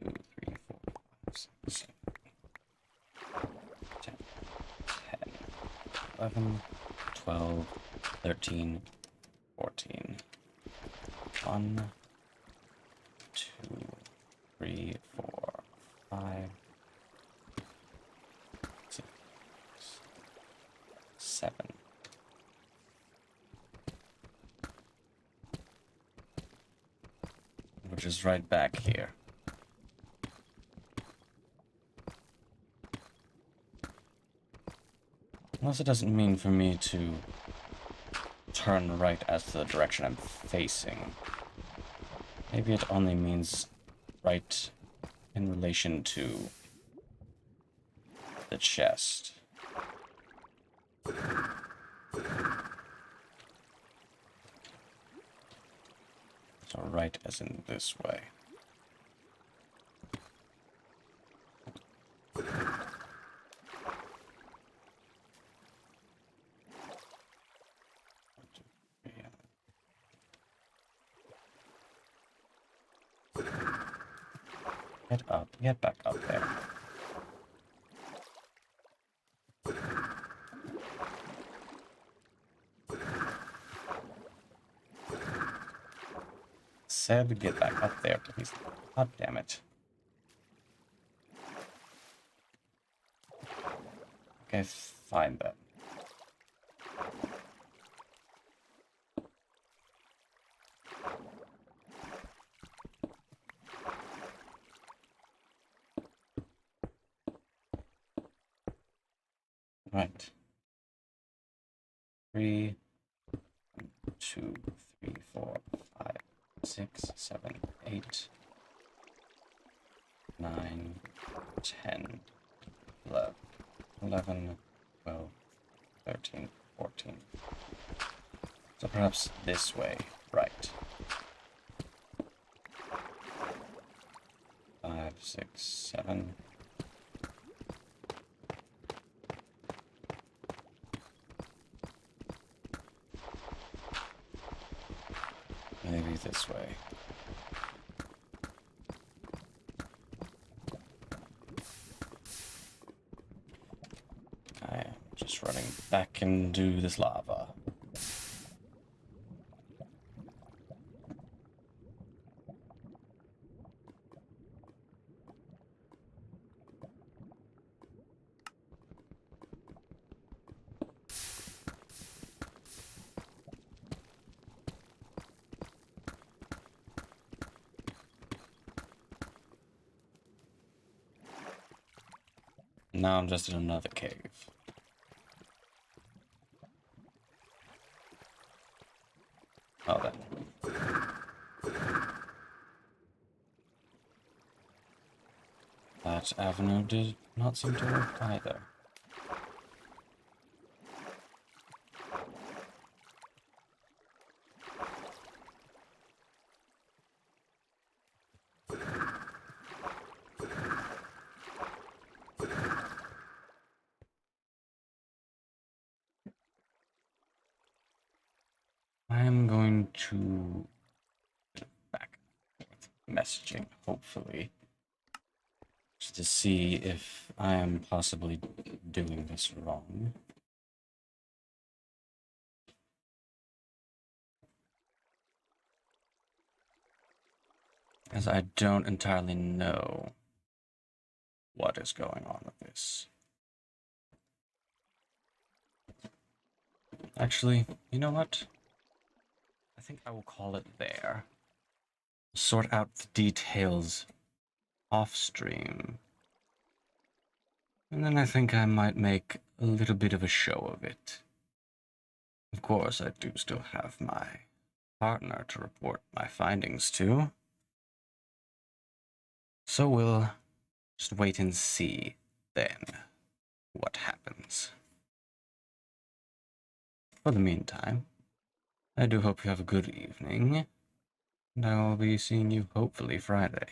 three, four, five, six, 7, 10, 11, 12, 13, 14. 1, 2, 3, 4, 5, 6, 7. Which is right back here. Unless it doesn't mean for me to turn right as the direction I'm facing. Maybe it only means right in relation to the chest. So right as in this way. Get up, get back up there. Said get back up there, please. God damn it. Okay, fine then. Right. 3, 2, 3, 4, 5, 6, 7, 8, 9, 10, 11, 12, 13, 14. So perhaps this way, right. 5, 6, 7. Maybe this way. I am just running back into this lava. Now I'm just in another cave. Oh, then. That avenue did not seem to work either. I am going to back with messaging, hopefully, just to see if I am possibly doing this wrong. as I don't entirely know what is going on with this. Actually, you know what? I think I will call it there. Sort out the details off stream. And then I think I might make a little bit of a show of it. Of course, I do still have my partner to report my findings to. So we'll just wait and see then what happens. For the meantime, I do hope you have a good evening, and I will be seeing you hopefully Friday.